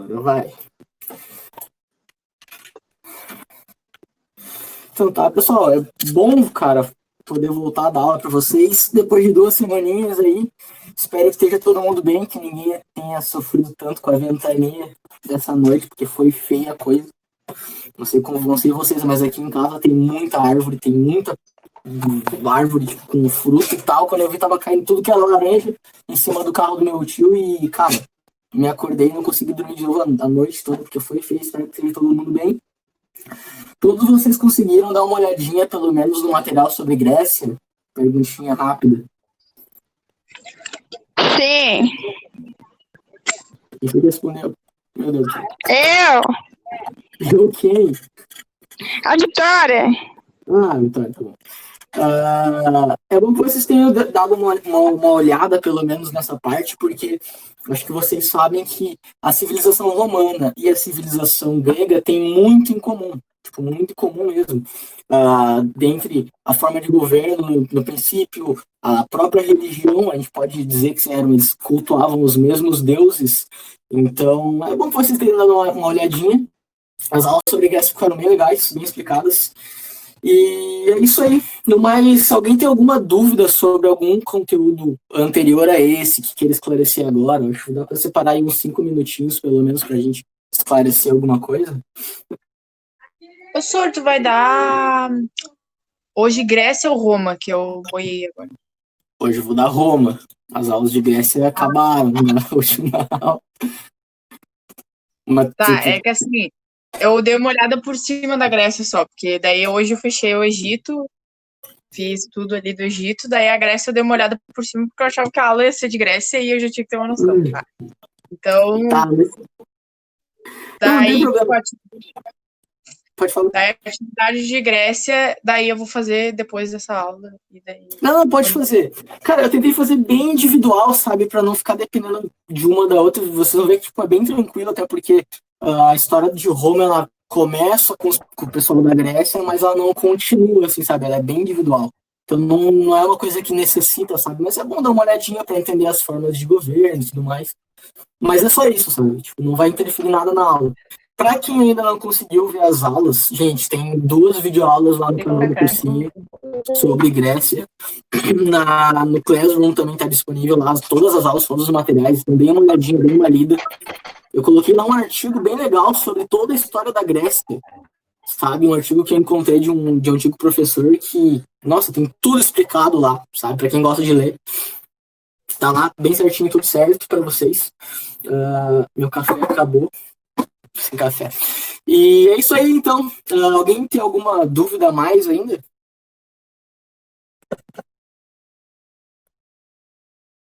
Agora vai. Então tá, pessoal, é bom, cara, poder voltar a dar aula para vocês depois de 2 semaninhas aí. Espero que esteja todo mundo bem, que ninguém tenha sofrido tanto com a ventania dessa noite, porque foi feia a coisa. Não sei vocês, mas aqui em casa tem muita árvore, tem muita árvore tipo, com fruto e tal. Quando eu vi, tava caindo tudo que era laranja em cima do carro do meu tio e, cara, me acordei e não consegui dormir de novo a noite toda, porque foi feio. Espero que esteja todo mundo bem. Todos vocês conseguiram dar uma olhadinha, pelo menos, no material sobre Grécia? Perguntinha rápida. Sim. E você respondeu. Meu Deus. Eu. Eu quem? A Vitória. Vitória, tá bom. É bom que vocês tenham dado uma olhada, pelo menos, nessa parte, porque acho que vocês sabem que a civilização romana e a civilização grega têm muito em comum. Tipo, muito comum mesmo. Dentre a forma de governo, no princípio, a própria religião, a gente pode dizer que eles cultuavam os mesmos deuses. Então, é bom que vocês tenham dado uma olhadinha. As aulas sobre Grécia ficaram bem legais, bem explicadas. E é isso aí. No mais, alguém tem alguma dúvida sobre algum conteúdo anterior a esse que queira esclarecer agora? Acho que dá para separar aí uns 5 minutinhos, pelo menos, para a gente esclarecer alguma coisa. Professor, tu vai dar hoje Grécia ou Roma, que eu boiei agora? Hoje eu vou dar Roma. As aulas de Grécia acabaram na última aula. Tá, é que assim, eu dei uma olhada por cima da Grécia só, porque daí hoje eu fechei o Egito, fiz tudo ali do Egito, daí a Grécia eu dei uma olhada por cima, porque eu achava que a aula ia ser de Grécia e eu já tinha que ter uma noção, tá? Então, Tá, daí pode falar. Daí a atividade de Grécia, daí eu vou fazer depois dessa aula. E daí... Não, pode fazer. Cara, eu tentei fazer bem individual, sabe? Pra não ficar dependendo de uma da outra. Vocês vão ver que tipo, é bem tranquilo, até porque a história de Roma, ela começa com o pessoal da Grécia, mas ela não continua, assim, sabe? Ela é bem individual. Então não é uma coisa que necessita, sabe? Mas é bom dar uma olhadinha pra entender as formas de governo e tudo mais. Mas é só isso, sabe? Tipo, não vai interferir nada na aula. Para quem ainda não conseguiu ver as aulas, gente, tem 2 videoaulas lá no canal do Cursinho sobre Grécia. No Classroom também está disponível lá todas as aulas, todos os materiais. Então, dê uma olhadinha, dê uma lida. Eu coloquei lá um artigo bem legal sobre toda a história da Grécia. Sabe? Um artigo que eu encontrei de um antigo professor que, nossa, tem tudo explicado lá, sabe? Para quem gosta de ler. Tá lá bem certinho, tudo certo para vocês. Meu café acabou. Sem café. E é isso aí, então. Alguém tem alguma dúvida a mais ainda?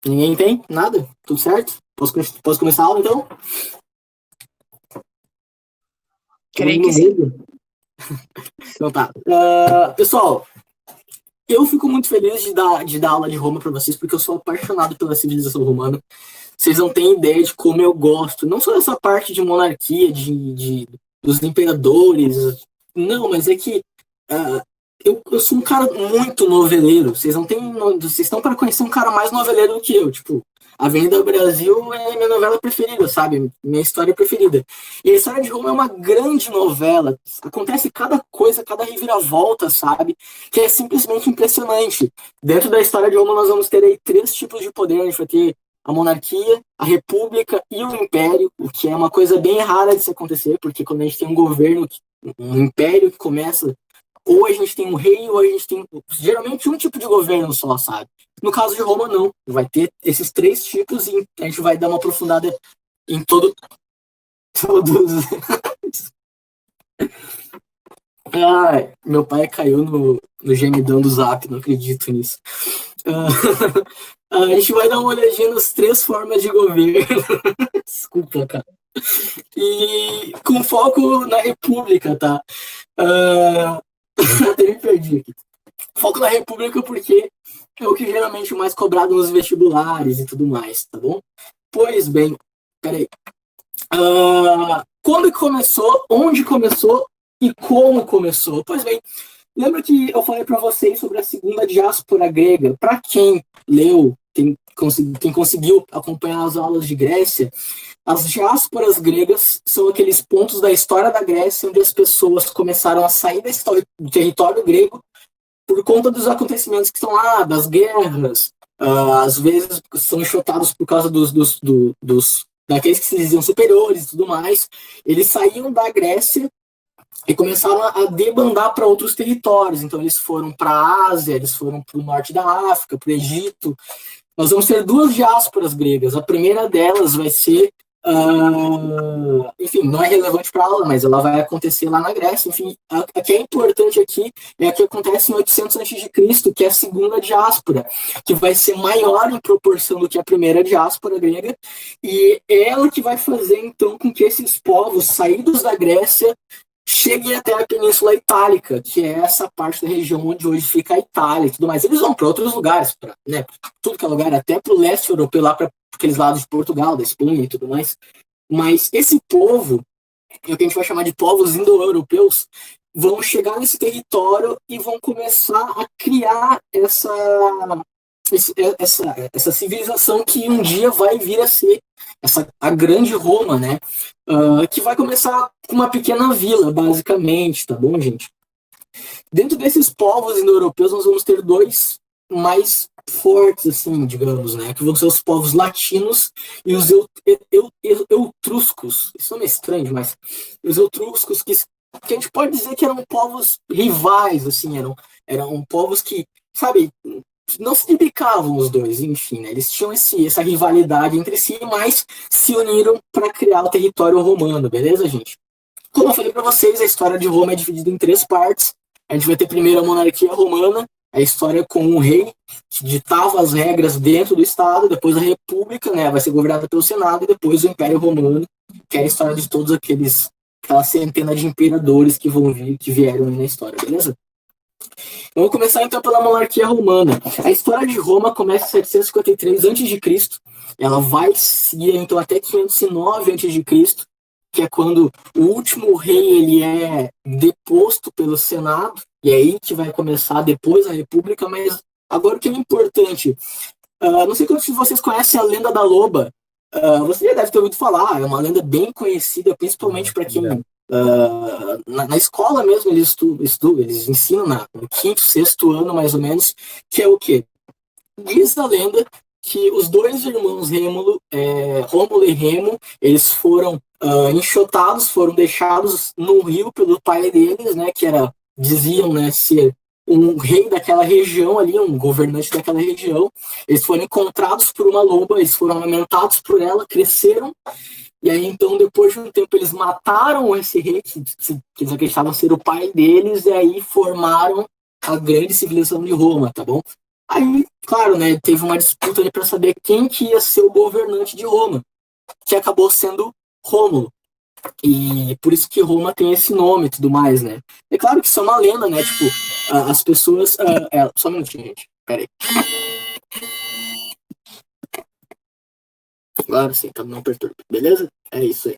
Ninguém tem? Nada? Tudo certo? Posso começar a aula, então? Creio que sim. Então tá. Pessoal, eu fico muito feliz de dar aula de Roma para vocês, porque eu sou apaixonado pela civilização romana. Vocês não têm ideia de como eu gosto. Não só dessa parte de monarquia, dos imperadores. Não, mas é que eu sou um cara muito noveleiro. Vocês não têm. Vocês estão para conhecer um cara mais noveleiro do que eu. Tipo, Avenida Brasil é minha novela preferida, sabe? Minha história preferida. E a história de Roma é uma grande novela. Acontece cada coisa, cada reviravolta, sabe? Que é simplesmente impressionante. Dentro da história de Roma, nós vamos ter aí 3 tipos de poder. A gente vai ter a monarquia, a república e o império, o que é uma coisa bem rara de se acontecer, porque quando a gente tem um governo, um império que começa, ou a gente tem um rei, ou a gente tem geralmente um tipo de governo só, sabe? No caso de Roma, não. Vai ter esses 3 tipos e a gente vai dar uma aprofundada em todos. Meu pai caiu no gemidão do Zap, não acredito nisso. A gente vai dar uma olhadinha nas 3 formas de governo. Desculpa, cara. E com foco na República, tá? Até me perdi aqui. Foco na República porque é o que geralmente é mais cobrado nos vestibulares e tudo mais, tá bom? Pois bem, peraí. Quando que começou, onde começou e como começou? Pois bem, lembra que eu falei para vocês sobre a segunda diáspora grega? Para quem leu, quem conseguiu acompanhar as aulas de Grécia, as diásporas gregas são aqueles pontos da história da Grécia onde as pessoas começaram a sair do território grego por conta dos acontecimentos que estão lá, das guerras, às vezes são enxotados por causa daqueles que se diziam superiores e tudo mais. Eles saíam da Grécia e começaram a debandar para outros territórios. Então eles foram para a Ásia, eles foram para o norte da África, para o Egito. Nós vamos ter duas diásporas gregas. A primeira delas vai ser, enfim, não é relevante para a aula, mas ela vai acontecer lá na Grécia. Enfim, a que é importante aqui é a que acontece em 800 a.C., que é a segunda diáspora, que vai ser maior em proporção do que a primeira diáspora grega, e é ela que vai fazer, então, com que esses povos saídos da Grécia cheguem até a Península Itálica, que é essa parte da região onde hoje fica a Itália e tudo mais. Eles vão para outros lugares, né, tudo que é lugar, até para o leste europeu, lá para aqueles lados de Portugal, da Espanha e tudo mais. Mas esse povo, é o que a gente vai chamar de povos indo-europeus, vão chegar nesse território e vão começar a criar essa civilização que um dia vai vir a ser a grande Roma, né? Que vai começar com uma pequena vila, basicamente, tá bom, gente? Dentro desses povos indo-europeus, nós vamos ter dois mais fortes, assim, digamos, né? Que vão ser os povos latinos e os eutruscos. Isso não é estranho, mas os eutruscos, que a gente pode dizer que eram povos rivais, assim, eram povos que, sabe, não se bicavam os dois, enfim, né? Eles tinham essa rivalidade entre si, mas se uniram para criar o território romano, beleza, gente? Como eu falei para vocês, a história de Roma é dividida em 3 partes. A gente vai ter primeiro a monarquia romana, a história com um rei que ditava as regras dentro do Estado, depois a república, né, vai ser governada pelo Senado, e depois o Império Romano, que é a história de todos aquela centena de imperadores que vieram aí na história, beleza? Vamos começar então pela monarquia romana. A história de Roma começa em 753 a.C., ela vai seguir então até 509 a.C., que é quando o último rei ele é deposto pelo Senado, e é aí que vai começar depois a República. Mas agora o que é importante, não sei quantos de vocês conhecem a lenda da loba. Você já deve ter ouvido falar, é uma lenda bem conhecida, principalmente para quem... na escola mesmo eles ensinam no 5º, 6º ano, mais ou menos, que é o quê? Diz a lenda que os dois irmãos Rômulo e Remo, eles foram enxotados, foram deixados no rio pelo pai deles, né, que diziam, né, ser um rei daquela região ali, um governante daquela região. Eles foram encontrados por uma loba, eles foram alimentados por ela, cresceram, e aí então depois de um tempo eles mataram esse rei, que eles acreditavam ser o pai deles, e aí formaram a grande civilização de Roma, tá bom? Aí, claro, né, teve uma disputa ali para saber quem que ia ser o governante de Roma, que acabou sendo Rômulo. E por isso que Roma tem esse nome e tudo mais, né? É claro que isso é uma lenda, né? Tipo, as pessoas... só um minutinho, gente. Pera aí. Claro, sim, tá, não perturba. Beleza? É isso aí.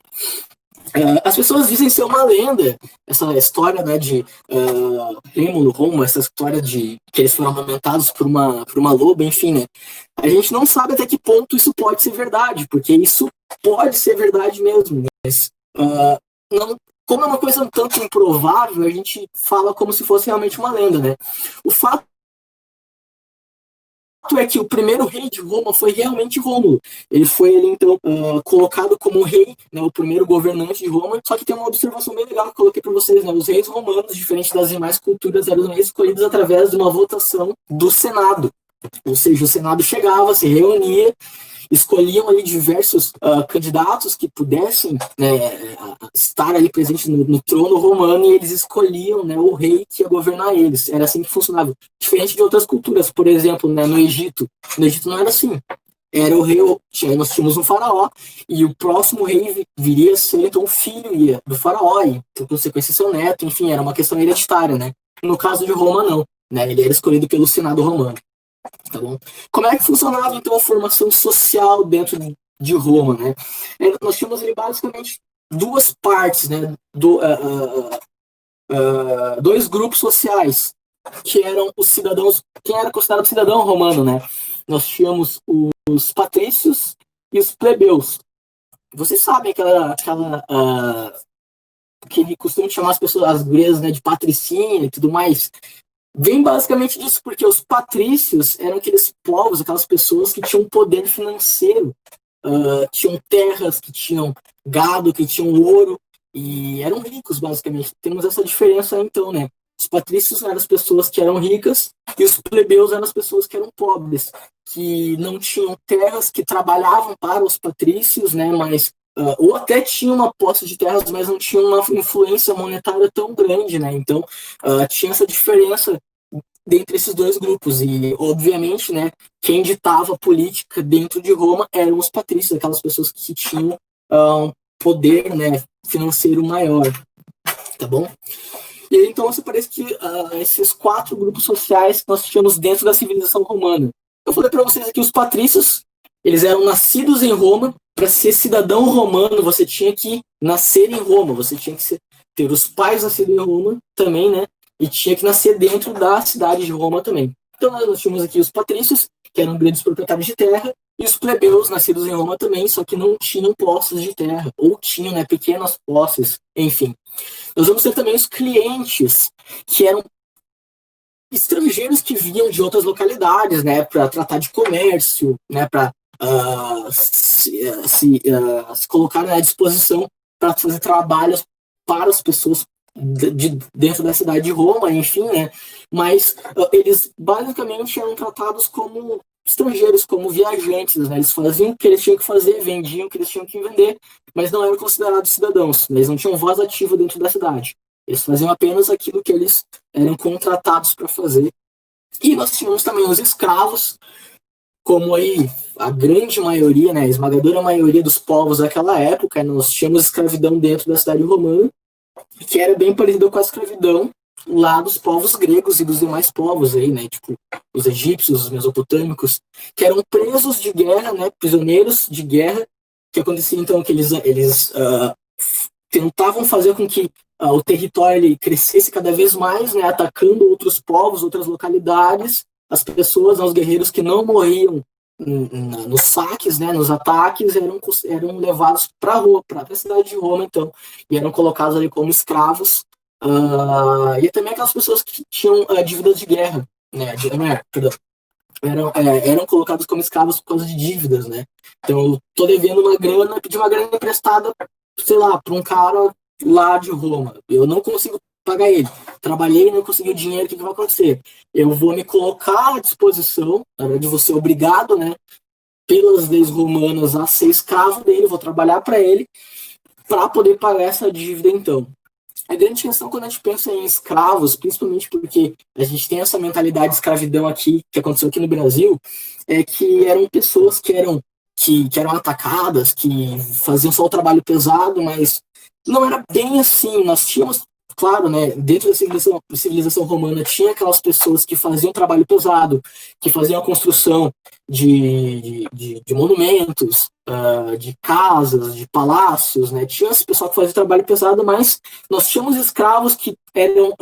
As pessoas dizem ser uma lenda, essa história, né, de Rômulo, essa história de que eles foram amamentados por uma loba, enfim, né? A gente não sabe até que ponto isso pode ser verdade, porque isso pode ser verdade mesmo, mas não, como é uma coisa um tanto improvável, a gente fala como se fosse realmente uma lenda, né? O fato é que o primeiro rei de Roma foi realmente Rômulo. Ele foi, então, colocado como rei, né, o primeiro governante de Roma. Só que tem uma observação bem legal que eu coloquei para vocês, né? Os reis romanos, diferente das demais culturas, eram escolhidos através de uma votação do Senado. Ou seja, o Senado chegava, se reunia, escolhiam ali diversos candidatos que pudessem, né, estar ali presentes no trono romano, e eles escolhiam, né, o rei que ia governar eles. Era assim que funcionava. Diferente de outras culturas, por exemplo, né, no Egito. No Egito não era assim. Era o rei, nós tínhamos um faraó, e o próximo rei viria a ser então o filho do faraó, e por consequência seu neto, enfim, era uma questão hereditária, né? No caso de Roma, não, né? Ele era escolhido pelo Senado romano. Tá bom? Como é que funcionava então a formação social dentro de Roma, né? Nós tínhamos ali basicamente 2 partes, né? 2 grupos sociais, que eram os cidadãos, quem era considerado cidadão romano, né? nós tínhamos os patrícios e os plebeus. Vocês sabem que ele costuma chamar as pessoas, as gurias, né, de patricinha e tudo mais. Vem basicamente disso, porque os patrícios eram aqueles povos, aquelas pessoas que tinham poder financeiro, tinham terras, que tinham gado, que tinham ouro, e eram ricos, basicamente. Temos essa diferença, então, né? Os patrícios eram as pessoas que eram ricas, e os plebeus eram as pessoas que eram pobres, que não tinham terras, que trabalhavam para os patrícios, né? Mas ou até tinham uma posse de terras, mas não tinham uma influência monetária tão grande, né? Então, tinha essa diferença dentre esses dois grupos. E, obviamente, né, quem ditava a política dentro de Roma eram os patrícios, aquelas pessoas que tinham um poder, né, financeiro maior. Tá bom? E aí, então, você parece que esses 4 grupos sociais que nós tínhamos dentro da civilização romana. Eu falei para vocês aqui, os patrícios, eles eram nascidos em Roma. Para ser cidadão romano, você tinha que nascer em Roma, você tinha que ter os pais nascidos em Roma também, né? E tinha que nascer dentro da cidade de Roma também. Então nós tínhamos aqui os patrícios, que eram grandes proprietários de terra, e os plebeus nascidos em Roma também, só que não tinham posses de terra, ou tinham, né, pequenas posses, enfim. Nós vamos ter também os clientes, que eram estrangeiros que vinham de outras localidades, né, para tratar de comércio, né, para se colocar à disposição para fazer trabalhos para as pessoas dentro da cidade de Roma, enfim, né? Mas eles basicamente eram tratados como estrangeiros, como viajantes, né? Eles faziam o que eles tinham que fazer, vendiam o que eles tinham que vender, mas não eram considerados cidadãos, eles não tinham voz ativa dentro da cidade. Eles faziam apenas aquilo que eles eram contratados para fazer. E nós tínhamos também os escravos, como aí a grande maioria, né, a esmagadora maioria dos povos daquela época, nós tínhamos escravidão dentro da cidade romana, que era bem parecida com a escravidão lá dos povos gregos e dos demais povos aí, né, tipo os egípcios, os mesopotâmicos, que eram presos de guerra, né, prisioneiros de guerra, que acontecia então que eles tentavam fazer com que o território ele crescesse cada vez mais, né, atacando outros povos, outras localidades. As pessoas, os guerreiros que não morriam nos saques, né, nos ataques, eram levados para a cidade de Roma, então, e eram colocados ali como escravos. E também aquelas pessoas que tinham dívidas de guerra, né, perdão, eram colocados como escravos por causa de dívidas, né. Então, eu tô devendo uma grana, pedi uma grana emprestada, sei lá, para um cara lá de Roma. Eu não consigo pagar ele. Trabalhei e não consegui o dinheiro, o que vai acontecer? Eu vou me colocar à disposição, na verdade, vou ser obrigado, né, pelas leis romanas a ser escravo dele, vou trabalhar para ele, para poder pagar essa dívida, então. A grande questão quando a gente pensa em escravos, principalmente porque a gente tem essa mentalidade de escravidão aqui, que aconteceu aqui no Brasil, é que eram pessoas que eram atacadas, que faziam só o trabalho pesado, mas não era bem assim. Nós tínhamos, claro, né, dentro da civilização romana, tinha aquelas pessoas que faziam trabalho pesado, que faziam a construção de monumentos, de casas, de palácios, né? Tinha esse pessoal que fazia trabalho pesado, mas nós tínhamos escravos que eram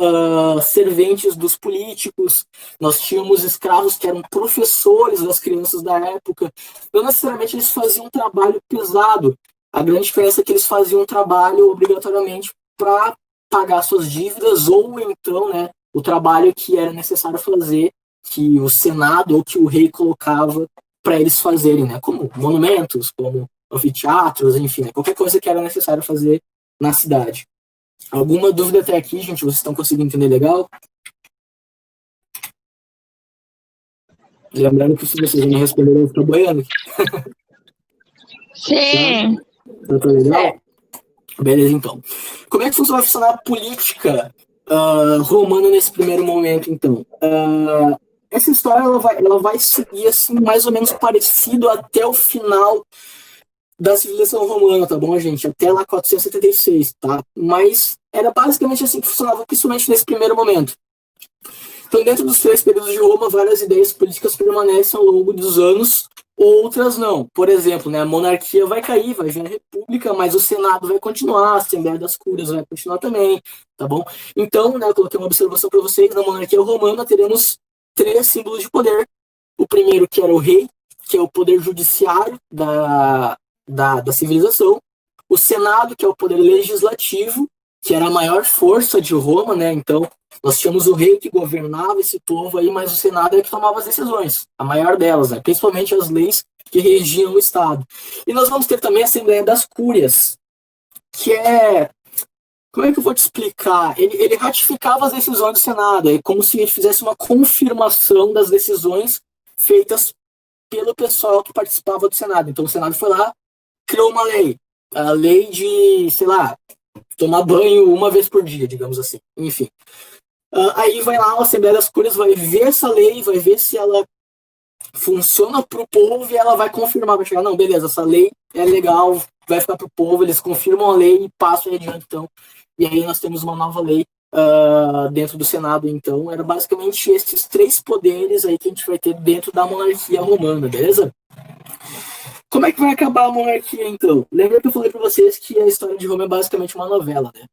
serventes dos políticos, nós tínhamos escravos que eram professores das crianças da época. Não necessariamente eles faziam um trabalho pesado. A grande diferença é que eles faziam um trabalho obrigatoriamente para pagar suas dívidas, ou então, né, o trabalho que era necessário fazer, que o Senado ou que o rei colocava para eles fazerem, né, como monumentos, como anfiteatros, enfim, né, qualquer coisa que era necessário fazer na cidade. Alguma dúvida até aqui, gente? Vocês estão conseguindo entender legal? Lembrando que se vocês não responderam, eu estou boiando. Sim. Tá legal? Beleza, então. Como é que vai funcionar a política romana nesse primeiro momento, então? Essa história ela vai seguir assim, mais ou menos parecido até o final da civilização romana, tá bom, gente? Até lá 476, tá? Mas era basicamente assim que funcionava, principalmente nesse primeiro momento. Então, dentro dos 3 períodos de Roma, várias ideias políticas permanecem ao longo dos anos, outras não. Por exemplo, né, a monarquia vai cair, vai vir a república, mas o Senado vai continuar, a Assembleia das Cúrias vai continuar também, tá bom? Então, né, eu coloquei uma observação para vocês, na monarquia romana teremos 3 símbolos de poder, O primeiro, que era o rei, que é o poder judiciário da civilização. O Senado, que é o poder legislativo, que era a maior força de Roma, né? Então, nós tínhamos o rei que governava esse povo aí, mas o Senado é que tomava as decisões, a maior delas, né? Principalmente as leis que regiam o Estado. E nós vamos ter também a Assembleia das Cúrias, que é... Como é que eu vou te explicar? Ele ratificava as decisões do Senado, é como se ele fizesse uma confirmação das decisões feitas pelo pessoal que participava do Senado. Então o Senado foi lá, criou uma lei, a lei de, sei lá, tomar banho uma vez por dia, digamos assim. Enfim. Aí vai lá, a Assembleia das Cúrias vai ver essa lei, vai ver se ela funciona para o povo e ela vai confirmar, vai chegar, não, beleza, essa lei é legal, vai ficar para o povo, eles confirmam a lei e passam adiante, então. E aí nós temos uma nova lei dentro do Senado, então. Era basicamente esses três poderes aí que a gente vai ter dentro da monarquia romana, beleza? Como é que vai acabar a monarquia, então? Lembra que eu falei para vocês que a história de Roma é basicamente uma novela, né?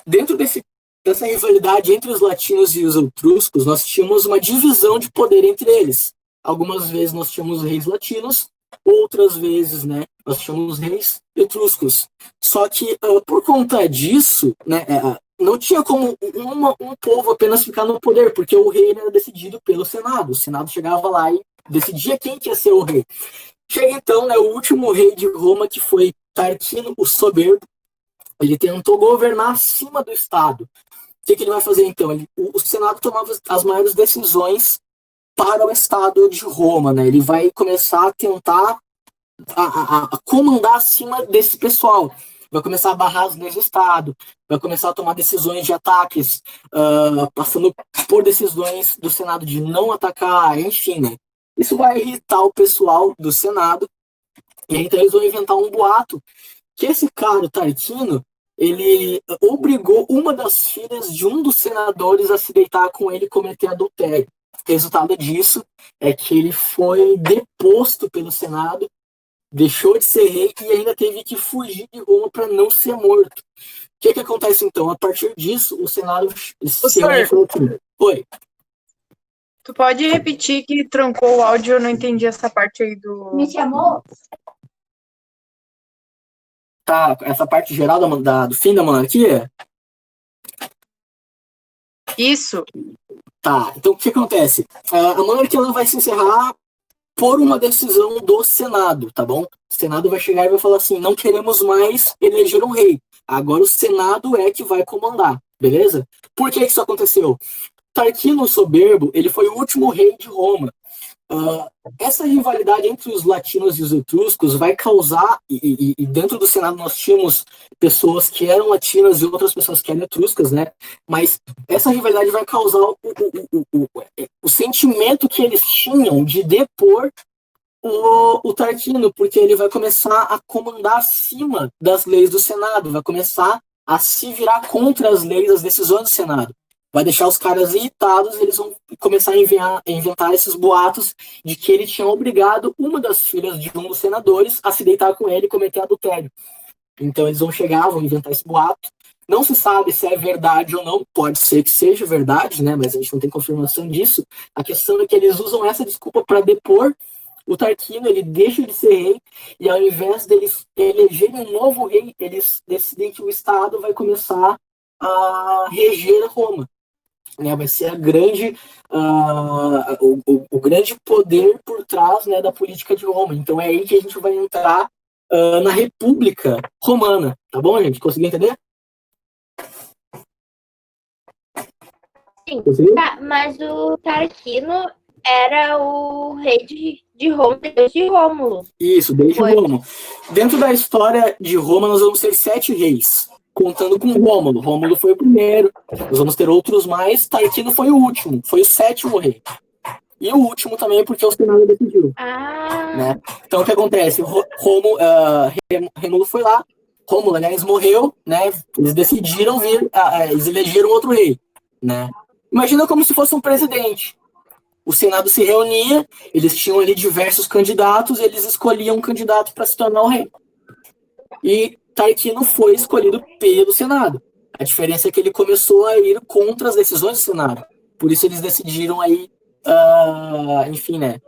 Dentro dessa rivalidade entre os latinos e os etruscos, nós tínhamos uma divisão de poder entre eles. Algumas vezes nós tínhamos reis latinos, outras vezes, né, nós tínhamos reis etruscos. Só que por conta disso, né, não tinha como um povo apenas ficar no poder, porque o rei era decidido pelo Senado. O Senado chegava lá e decidia quem que ia ser o rei. Chega então, né, o último rei de Roma, que foi Tarquino o Soberbo. Ele tentou governar acima do Estado. O que ele vai fazer então? O Senado tomava as maiores decisões para o Estado de Roma, né? Ele vai começar a tentar a comandar acima desse pessoal. Vai começar a barrar as leis do Estado, vai começar a tomar decisões de ataques, passando por decisões do Senado de não atacar, enfim, né? Isso vai irritar o pessoal do Senado, e então eles vão inventar um boato que esse cara, o Tarquino, ele obrigou uma das filhas de um dos senadores a se deitar com ele e cometer adultério. O resultado disso é que ele foi deposto pelo Senado, deixou de ser rei e ainda teve que fugir de Roma para não ser morto. O que acontece então? A partir disso, o Senado se falou assim, oi. Tu pode repetir que trancou o áudio, eu não entendi essa parte aí do... Me chamou? Tá, essa parte geral do fim da monarquia? Isso. Tá, então o que acontece? A monarquia ela vai se encerrar por uma decisão do Senado, tá bom? O Senado vai chegar e vai falar assim, não queremos mais eleger um rei. Agora o Senado é que vai comandar, beleza? Por que isso aconteceu? Tarquino o Soberbo, ele foi o último rei de Roma. Essa rivalidade entre os latinos e os etruscos vai causar, e dentro do Senado nós tínhamos pessoas que eram latinas e outras pessoas que eram etruscas, né? Mas essa rivalidade vai causar o sentimento que eles tinham de depor o Tarquino, porque ele vai começar a comandar acima das leis do Senado, vai começar a se virar contra as leis, as decisões do Senado. Vai deixar os caras irritados e eles vão começar a inventar esses boatos de que ele tinha obrigado uma das filhas de um dos senadores a se deitar com ele e cometer adultério. Então eles vão chegar, vão inventar esse boato. Não se sabe se é verdade ou não, pode ser que seja verdade, né? Mas a gente não tem confirmação disso. A questão é que eles usam essa desculpa para depor o Tarquino, ele deixa de ser rei, e ao invés deles elegerem um novo rei, eles decidem que o Estado vai começar a reger Roma. Né, vai ser a grande, o grande poder por trás, né, da política de Roma. Então é aí que a gente vai entrar na República Romana. Tá bom, gente? Conseguiu entender? Sim, mas o Tarquino era o rei de Roma desde Rômulo. Isso, desde Roma. Dentro da história de Roma, nós vamos ter 7 reis, contando com Rômulo. Rômulo foi o primeiro, nós vamos ter outros mais. Tarquino foi o último, foi o 7º rei. E o último também, porque o Senado decidiu. Né? Então, o que acontece? Rômulo foi lá, Rômulo, aliás, morreu, né? Eles decidiram eles elegeram outro rei, né? Imagina como se fosse um presidente. O Senado se reunia, eles tinham ali diversos candidatos, eles escolhiam um candidato para se tornar o rei. E Tarquino foi escolhido pelo Senado. A diferença é que ele começou a ir contra as decisões do Senado. Por isso eles decidiram aí enfim, né,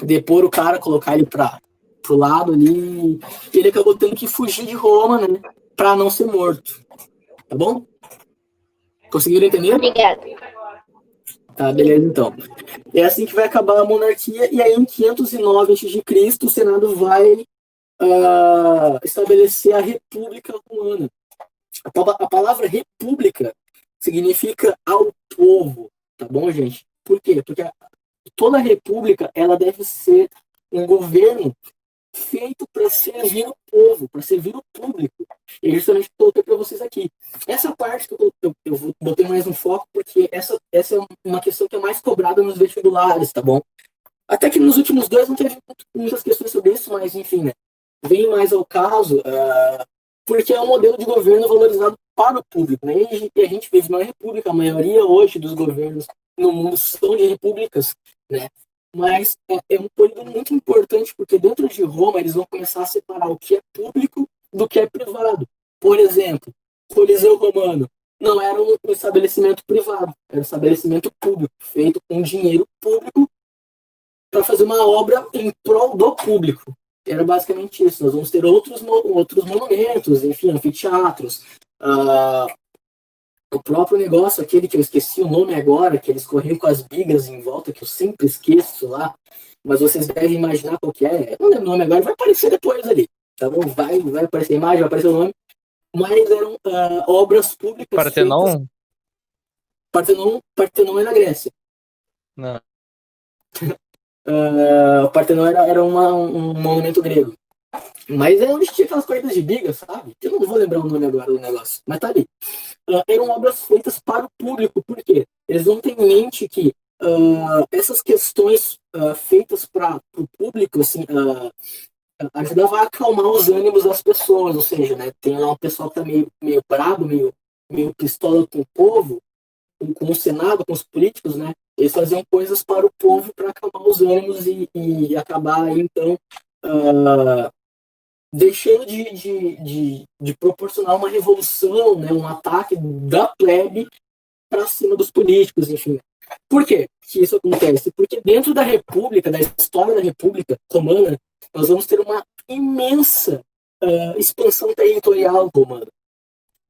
depor o cara, colocar ele pro lado ali, e ele acabou tendo que fugir de Roma, né, pra não ser morto, tá bom? Conseguiram entender? Obrigada. Tá, beleza, então. É assim que vai acabar a monarquia, e aí em 509 a.C., o Senado vai estabelecer a República Romana. A palavra república significa ao povo, tá bom, gente? Por quê? Porque toda república ela deve ser um governo feito para servir o povo, para servir o público. E justamente coloquei para vocês aqui. Essa parte que eu botei mais no foco, porque essa é uma questão que é mais cobrada nos vestibulares, tá bom? Até que nos últimos dois não teve muitas questões sobre isso, mas enfim, né? Vem mais ao caso, porque é um modelo de governo valorizado para o público, né? E a gente vive numa república, a maioria hoje dos governos no mundo são de repúblicas, né? Mas é um período muito importante, porque dentro de Roma eles vão começar a separar o que é público do que é privado. Por exemplo, o Coliseu Romano não era um estabelecimento privado, era um estabelecimento público, feito com dinheiro público para fazer uma obra em prol do público. Era basicamente isso. Nós vamos ter outros monumentos, enfim, anfiteatros. O próprio negócio, aquele que eu esqueci o nome agora, que eles corriam com as bigas em volta, que eu sempre esqueço lá, mas vocês devem imaginar qual que é. Eu não lembro o nome agora, vai aparecer depois ali. Tá bom? Vai aparecer a imagem, vai aparecer o nome. Mas eram obras públicas. Partenon? Partenon é na Grécia. Não. O Partenon era um monumento grego. Mas é onde tinha aquelas corridas de biga, sabe? Eu não vou lembrar o nome agora do negócio, mas tá ali. Eram obras feitas para o público, por quê? Eles vão ter em mente que essas questões feitas para o público, assim, ajudavam a acalmar os ânimos das pessoas, ou seja, né, tem lá um pessoal que tá meio brabo, meio pistola com o povo, com o Senado, com os políticos, né? Eles faziam coisas para o povo para acalmar os ânimos e acabar, então, deixando de proporcionar uma revolução, né, um ataque da plebe para cima dos políticos, enfim. Por quê que isso acontece? Porque dentro da República, da história da República Romana, nós vamos ter uma imensa expansão territorial romana.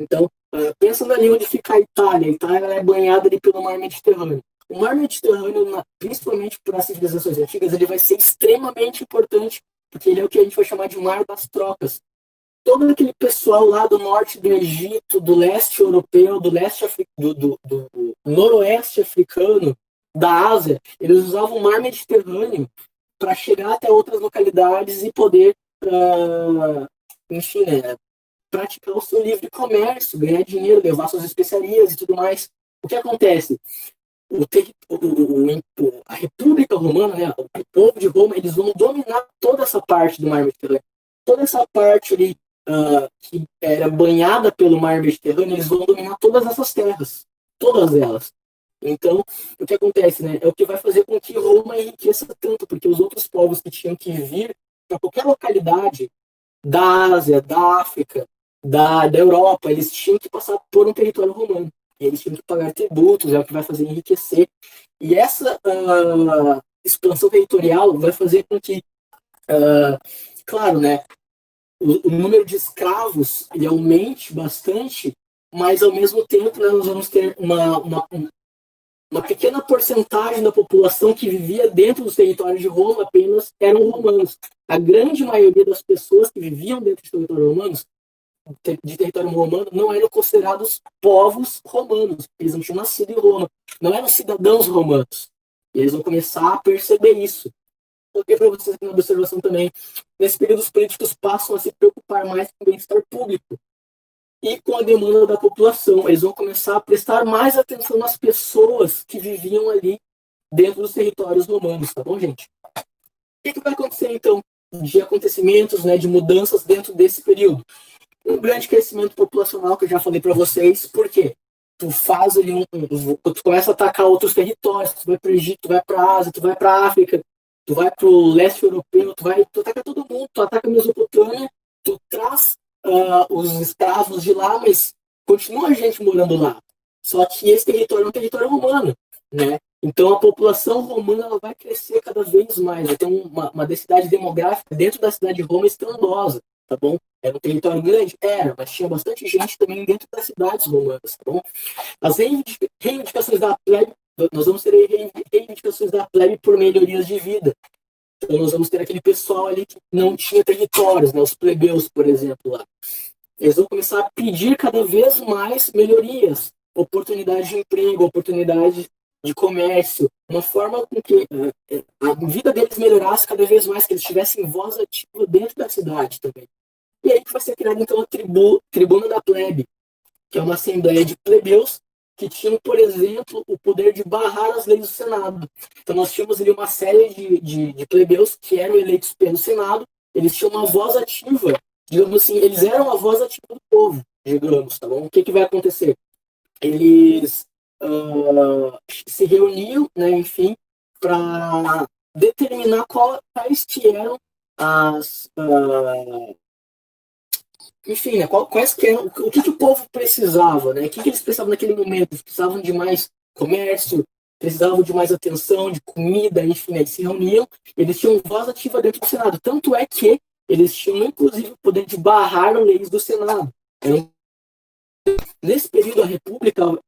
Então, pensa ali onde fica a Itália. A Itália é banhada ali pelo Mar Mediterrâneo. O Mar Mediterrâneo, principalmente para as civilizações antigas, ele vai ser extremamente importante, porque ele é o que a gente vai chamar de Mar das Trocas. Todo aquele pessoal lá do norte do Egito, do leste europeu, do noroeste africano, da Ásia, eles usavam o Mar Mediterrâneo para chegar até outras localidades e poder, enfim, né, praticar o seu livre comércio, ganhar dinheiro, levar suas especiarias e tudo mais. O que acontece? A República Romana, né, o povo de Roma, eles vão dominar toda essa parte do Mar Mediterrâneo. Toda essa parte ali que era banhada pelo Mar Mediterrâneo, eles vão dominar todas essas terras. Todas elas. Então, o que acontece, né, é o que vai fazer com que Roma enriqueça tanto, porque os outros povos que tinham que vir para qualquer localidade da Ásia, da África, da Europa, eles tinham que passar por um território romano. E eles tinham que pagar tributos, é o que vai fazer enriquecer. E essa expansão territorial vai fazer com que, claro, né, o número de escravos ele aumente bastante, mas ao mesmo tempo, né, nós vamos ter uma pequena porcentagem da população que vivia dentro dos territórios de Roma apenas eram romanos. A grande maioria das pessoas que viviam dentro de território romano não eram considerados povos romanos, eles não tinham nascido em Roma, não eram cidadãos romanos. E eles vão começar a perceber isso. Coloquei para vocês aqui na observação também. Nesse período, os políticos passam a se preocupar mais com o bem-estar público e com a demanda da população. Eles vão começar a prestar mais atenção nas pessoas que viviam ali dentro dos territórios romanos, tá bom, gente? O que vai acontecer, então, de acontecimentos, né, de mudanças dentro desse período? Um grande crescimento populacional, que eu já falei para vocês. Por quê? Tu faz ali tu começa a atacar outros territórios, tu vai para o Egito, tu vai para a Ásia, tu vai para a África, tu vai para o leste europeu, tu ataca todo mundo, tu ataca a Mesopotâmia, tu traz os escravos de lá, mas continua a gente morando lá. Só que esse território é um território romano, né? Então a população romana ela vai crescer cada vez mais, vai ter uma densidade demográfica dentro da cidade de Roma estrondosa, tá bom? Era um território grande? Era, mas tinha bastante gente também dentro das cidades romanas, tá bom? As reivindicações da plebe, nós vamos ter reivindicações da plebe por melhorias de vida. Então nós vamos ter aquele pessoal ali que não tinha territórios, né? Os plebeus, por exemplo, lá. Eles vão começar a pedir cada vez mais melhorias, oportunidade de emprego, oportunidade de comércio, uma forma com que a vida deles melhorasse cada vez mais, que eles tivessem voz ativa dentro da cidade também. E aí que vai ser criada então a tribuna da plebe, que é uma assembleia de plebeus que tinham, por exemplo, o poder de barrar as leis do Senado. Então nós tínhamos ali uma série de plebeus que eram eleitos pelo Senado, eles tinham uma voz ativa, digamos assim, eles eram a voz ativa do povo, digamos, tá bom? O que vai acontecer? Eles se reuniam, né, enfim, para determinar quais que eram as enfim, né, quais que eram, o que o povo precisava, né? O que eles precisavam naquele momento? Eles precisavam de mais comércio, precisavam de mais atenção, de comida, enfim, né, eles se reuniam, eles tinham voz ativa dentro do Senado. Tanto é que eles tinham, inclusive, o poder de barrar leis do Senado. Nesse período da República,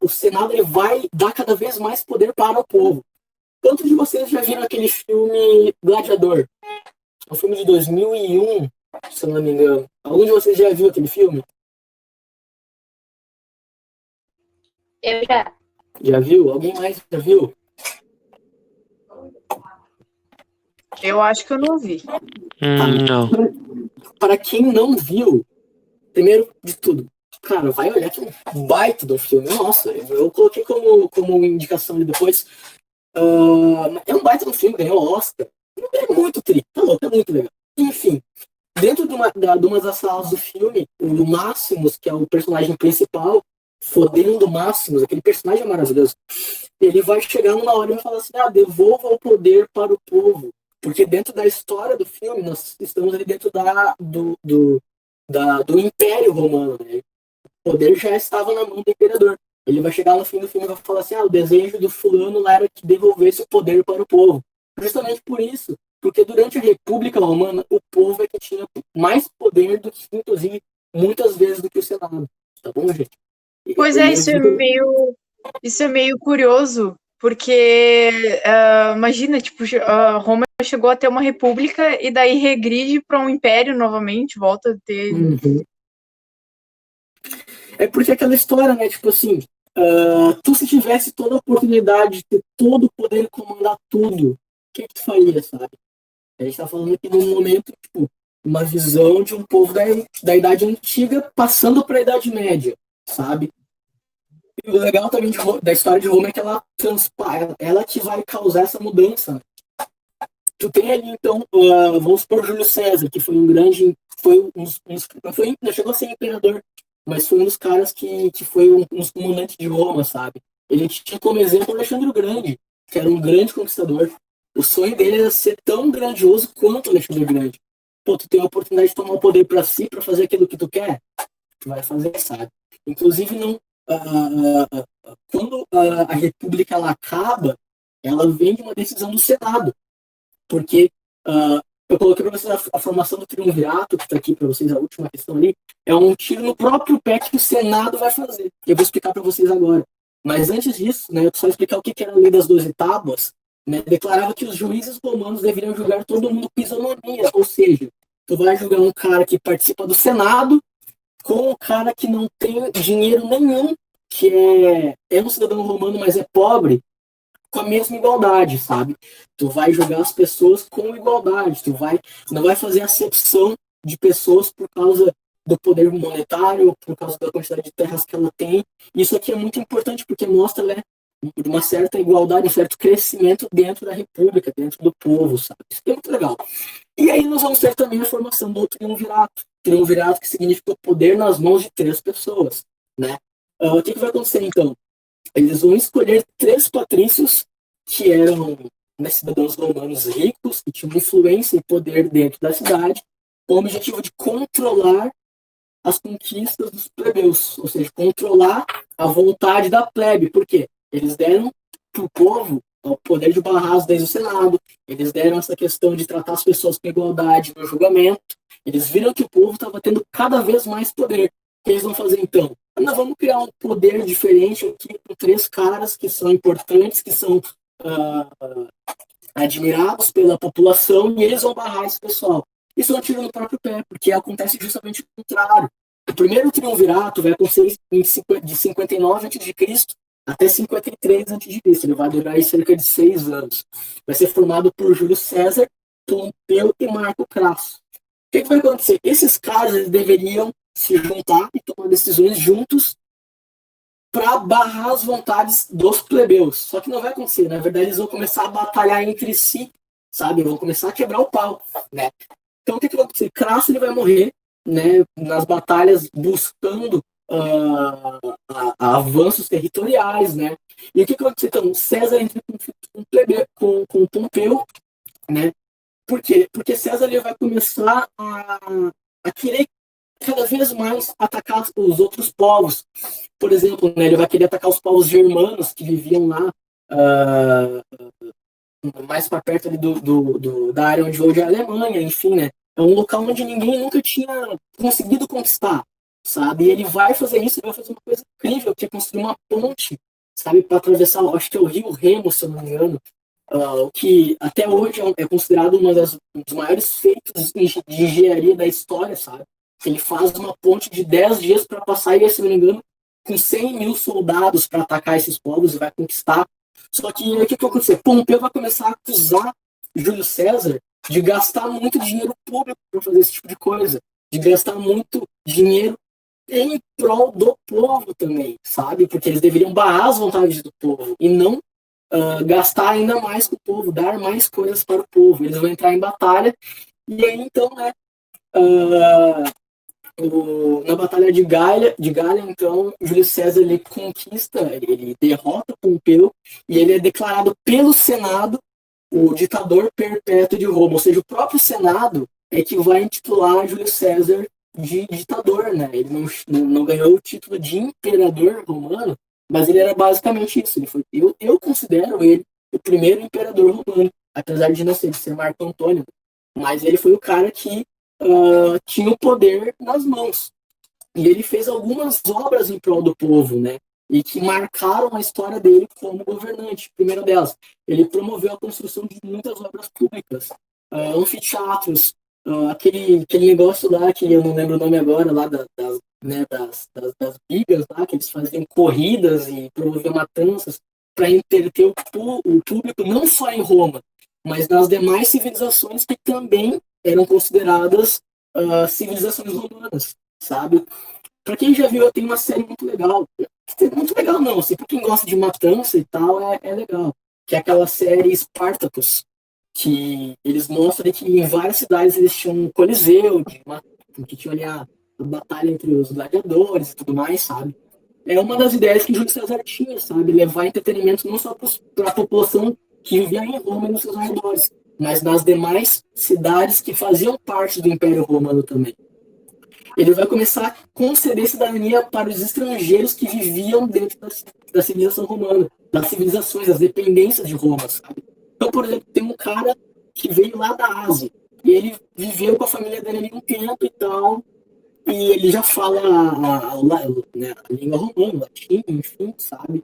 o Senado ele vai dar cada vez mais poder para o povo. Quantos de vocês já viram aquele filme Gladiador? É um filme de 2001, se eu não me engano. Algum de vocês já viu aquele filme? Eu já. Já viu? Alguém mais já viu? Eu acho que eu não vi. Não. Para quem não viu, primeiro de tudo, cara, vai olhar que é um baita do filme. Nossa, eu coloquei como indicação ali depois. É um baita do filme, ganhou Oscar. É muito triste, tá louco, é muito legal. Enfim, dentro de uma das salas do filme, o Máximos, que é o personagem principal, fodendo Máximos, aquele personagem é maravilhoso, ele vai chegar numa hora e vai falar assim, devolva o poder para o povo. Porque dentro da história do filme, nós estamos ali dentro do Império Romano, né? O poder já estava na mão do imperador. Ele vai chegar no fim do filme e vai falar assim, o desejo do fulano lá era que devolvesse o poder para o povo. Justamente por isso, porque durante a República Romana, o povo é que tinha mais poder do que, inclusive, muitas vezes do que o Senado. Tá bom, gente? Pois é, isso é meio curioso, porque imagina, tipo, Roma chegou a ter uma república e daí regride para um império novamente, volta a ter. Uhum. É porque aquela história, né? Tipo assim, tu se tivesse toda a oportunidade de ter todo o poder e comandar tudo, o que tu faria, sabe? A gente tá falando aqui num momento, tipo, uma visão de um povo da Idade Antiga passando para a Idade Média, sabe? E o legal também da história de Roma é que ela que vai causar essa mudança. Tu tem ali, então, vamos supor Júlio César, que foi um grande, não chegou a ser imperador, mas foi um dos caras que foi um dos comandantes de Roma, sabe? Ele tinha como exemplo Alexandre o Grande, que era um grande conquistador. O sonho dele era ser tão grandioso quanto Alexandre o Grande. Pô, tu tem a oportunidade de tomar o poder para si, para fazer aquilo que tu quer, tu vai fazer, sabe? Inclusive, não, quando a República ela acaba, ela vem de uma decisão do Senado, porque eu coloquei para vocês a formação do triunvirato, que está aqui para vocês, a última questão ali, é um tiro no próprio pé que o Senado vai fazer. Eu vou explicar para vocês agora. Mas antes disso, né, eu só explicar o que era a lei das 12 tábuas, né, declarava que os juízes romanos deveriam julgar todo mundo com isonomia, ou seja, tu vai julgar um cara que participa do Senado com um cara que não tem dinheiro nenhum, que é um cidadão romano, mas é pobre, com a mesma igualdade, sabe? Tu vai julgar as pessoas com igualdade, não vai fazer acepção de pessoas por causa do poder monetário, por causa da quantidade de terras que ela tem. Isso aqui é muito importante porque mostra, né, uma certa igualdade, um certo crescimento dentro da república, dentro do povo, sabe? Isso é muito legal. E aí nós vamos ter também a formação do triunvirato. Triunvirato que significa o poder nas mãos de 3 pessoas, né? O que vai acontecer, então? Eles vão escolher 3 patrícios que eram, né, cidadãos romanos ricos, que tinham influência e poder dentro da cidade, com o objetivo de controlar as conquistas dos plebeus, ou seja, controlar a vontade da plebe. Por quê? Eles deram para o povo o poder de barrar as leis do Senado, eles deram essa questão de tratar as pessoas com igualdade no julgamento, eles viram que o povo estava tendo cada vez mais poder. O que eles vão fazer então? Nós vamos criar um poder diferente aqui com 3 caras que são importantes, que são admirados pela população, e eles vão barrar esse pessoal. Isso é um tiro no próprio pé, porque acontece justamente o contrário. O primeiro triunvirato vai acontecer de 59 a.C. até 53 a.C. Ele vai durar aí cerca de 6 anos. Vai ser formado por Júlio César, Pompeu e Marco Crasso. O que vai acontecer? Esses caras eles deveriam se juntar e tomar decisões juntos para barrar as vontades dos plebeus. Só que não vai acontecer. Na verdade, eles vão começar a batalhar entre si, sabe? Vão começar a quebrar o pau, né? Então, o que vai acontecer? Crasso ele vai morrer, né, nas batalhas buscando avanços territoriais, né? E o que vai acontecer? Então, César entra com Pompeu, né? Por quê? Porque César ele vai começar a querer cada vez mais atacar os outros povos. Por exemplo, né, ele vai querer atacar os povos germanos que viviam lá mais para perto ali da área onde hoje é a Alemanha, enfim, né? É um local onde ninguém nunca tinha conseguido conquistar, sabe? E ele vai fazer isso, ele vai fazer uma coisa incrível, que é construir uma ponte, sabe? Para atravessar, acho que é o Rio Remo, se eu não me engano, o que até hoje é considerado um dos maiores feitos de engenharia da história, sabe? Ele faz uma ponte de 10 dias para passar, e se não me engano, com 100 mil soldados para atacar esses povos e vai conquistar. Só que o que vai acontecer? Pompeu vai começar a acusar Júlio César de gastar muito dinheiro público para fazer esse tipo de coisa, de gastar muito dinheiro em prol do povo também, sabe? Porque eles deveriam barrar as vontades do povo e não gastar ainda mais com o povo, dar mais coisas para o povo. Eles vão entrar em batalha e aí então, né? Na Batalha de Galha, então, Júlio César ele conquista, ele derrota Pompeu e ele é declarado pelo Senado o ditador perpétuo de Roma. Ou seja, o próprio Senado é que vai intitular Júlio César de ditador, né? Ele não ganhou o título de imperador romano, mas ele era basicamente isso. Eu considero ele o primeiro imperador romano, apesar de não ser Marco Antônio, mas ele foi o cara que tinha o poder nas mãos. E ele fez algumas obras em prol do povo, né? E que marcaram a história dele como governante. Primeira delas, ele promoveu a construção de muitas obras públicas, anfiteatros, aquele negócio lá, que eu não lembro o nome agora, lá das bigas lá, que eles faziam corridas e promoviam matanças para entreter o público, não só em Roma, mas nas demais civilizações que também eram consideradas civilizações romanas, sabe? Pra quem já viu, tem uma série muito legal. Muito legal não, assim, pra quem gosta de matança e tal, é legal. Que é aquela série Spartacus, que eles mostram que em várias cidades eles tinham um coliseu, que tinha ali a batalha entre os gladiadores e tudo mais, sabe? É uma das ideias que Júlio César tinha, sabe? Levar entretenimento não só para a população que vivia em Roma e nos seus arredores, mas nas demais cidades que faziam parte do Império Romano também. Ele vai começar a conceder cidadania para os estrangeiros que viviam dentro da civilização romana, das civilizações, das dependências de Roma, sabe? Então, por exemplo, tem um cara que veio lá da Ásia, e ele viveu com a família dele ali um tempo e tal, e ele já fala a língua romana, latim, enfim, sabe?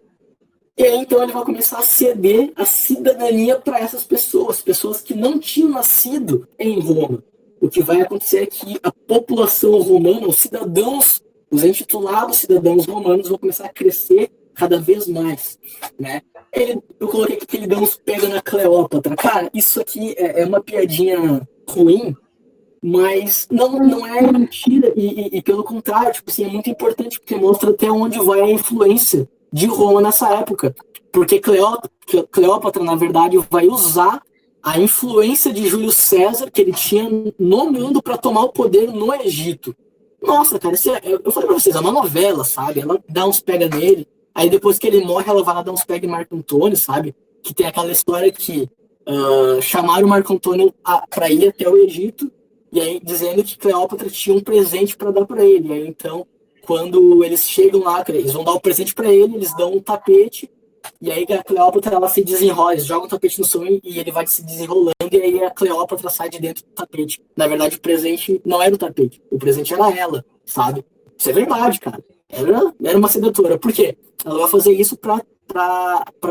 E aí, então, ele vai começar a ceder a cidadania para essas pessoas que não tinham nascido em Roma. O que vai acontecer é que a população romana, os cidadãos, os intitulados cidadãos romanos vão começar a crescer cada vez mais, né? Eu coloquei aqui que ele dá uns pega na Cleópatra. Cara, isso aqui é uma piadinha ruim, mas não é mentira, e pelo contrário, tipo assim, é muito importante, porque mostra até onde vai a influência de Roma nessa época. Porque Cleópatra, na verdade, vai usar a influência de Júlio César, que ele tinha no mundo, para tomar o poder no Egito. Nossa, cara, eu falei pra vocês, é uma novela, sabe? Ela dá uns pega nele, aí depois que ele morre, ela vai lá dar uns pega em Marco Antônio, sabe? Que tem aquela história que chamaram Marco Antônio para ir até o Egito, e aí dizendo que Cleópatra tinha um presente para dar para ele. E aí então, quando eles chegam lá, eles vão dar o presente para ele, eles dão um tapete, e aí a Cleópatra ela se desenrola, eles jogam o tapete no chão e ele vai se desenrolando, e aí a Cleópatra sai de dentro do tapete. Na verdade, o presente não era o tapete, o presente era ela, sabe? Isso é verdade, cara. Era uma sedutora. Por quê? Ela vai fazer isso para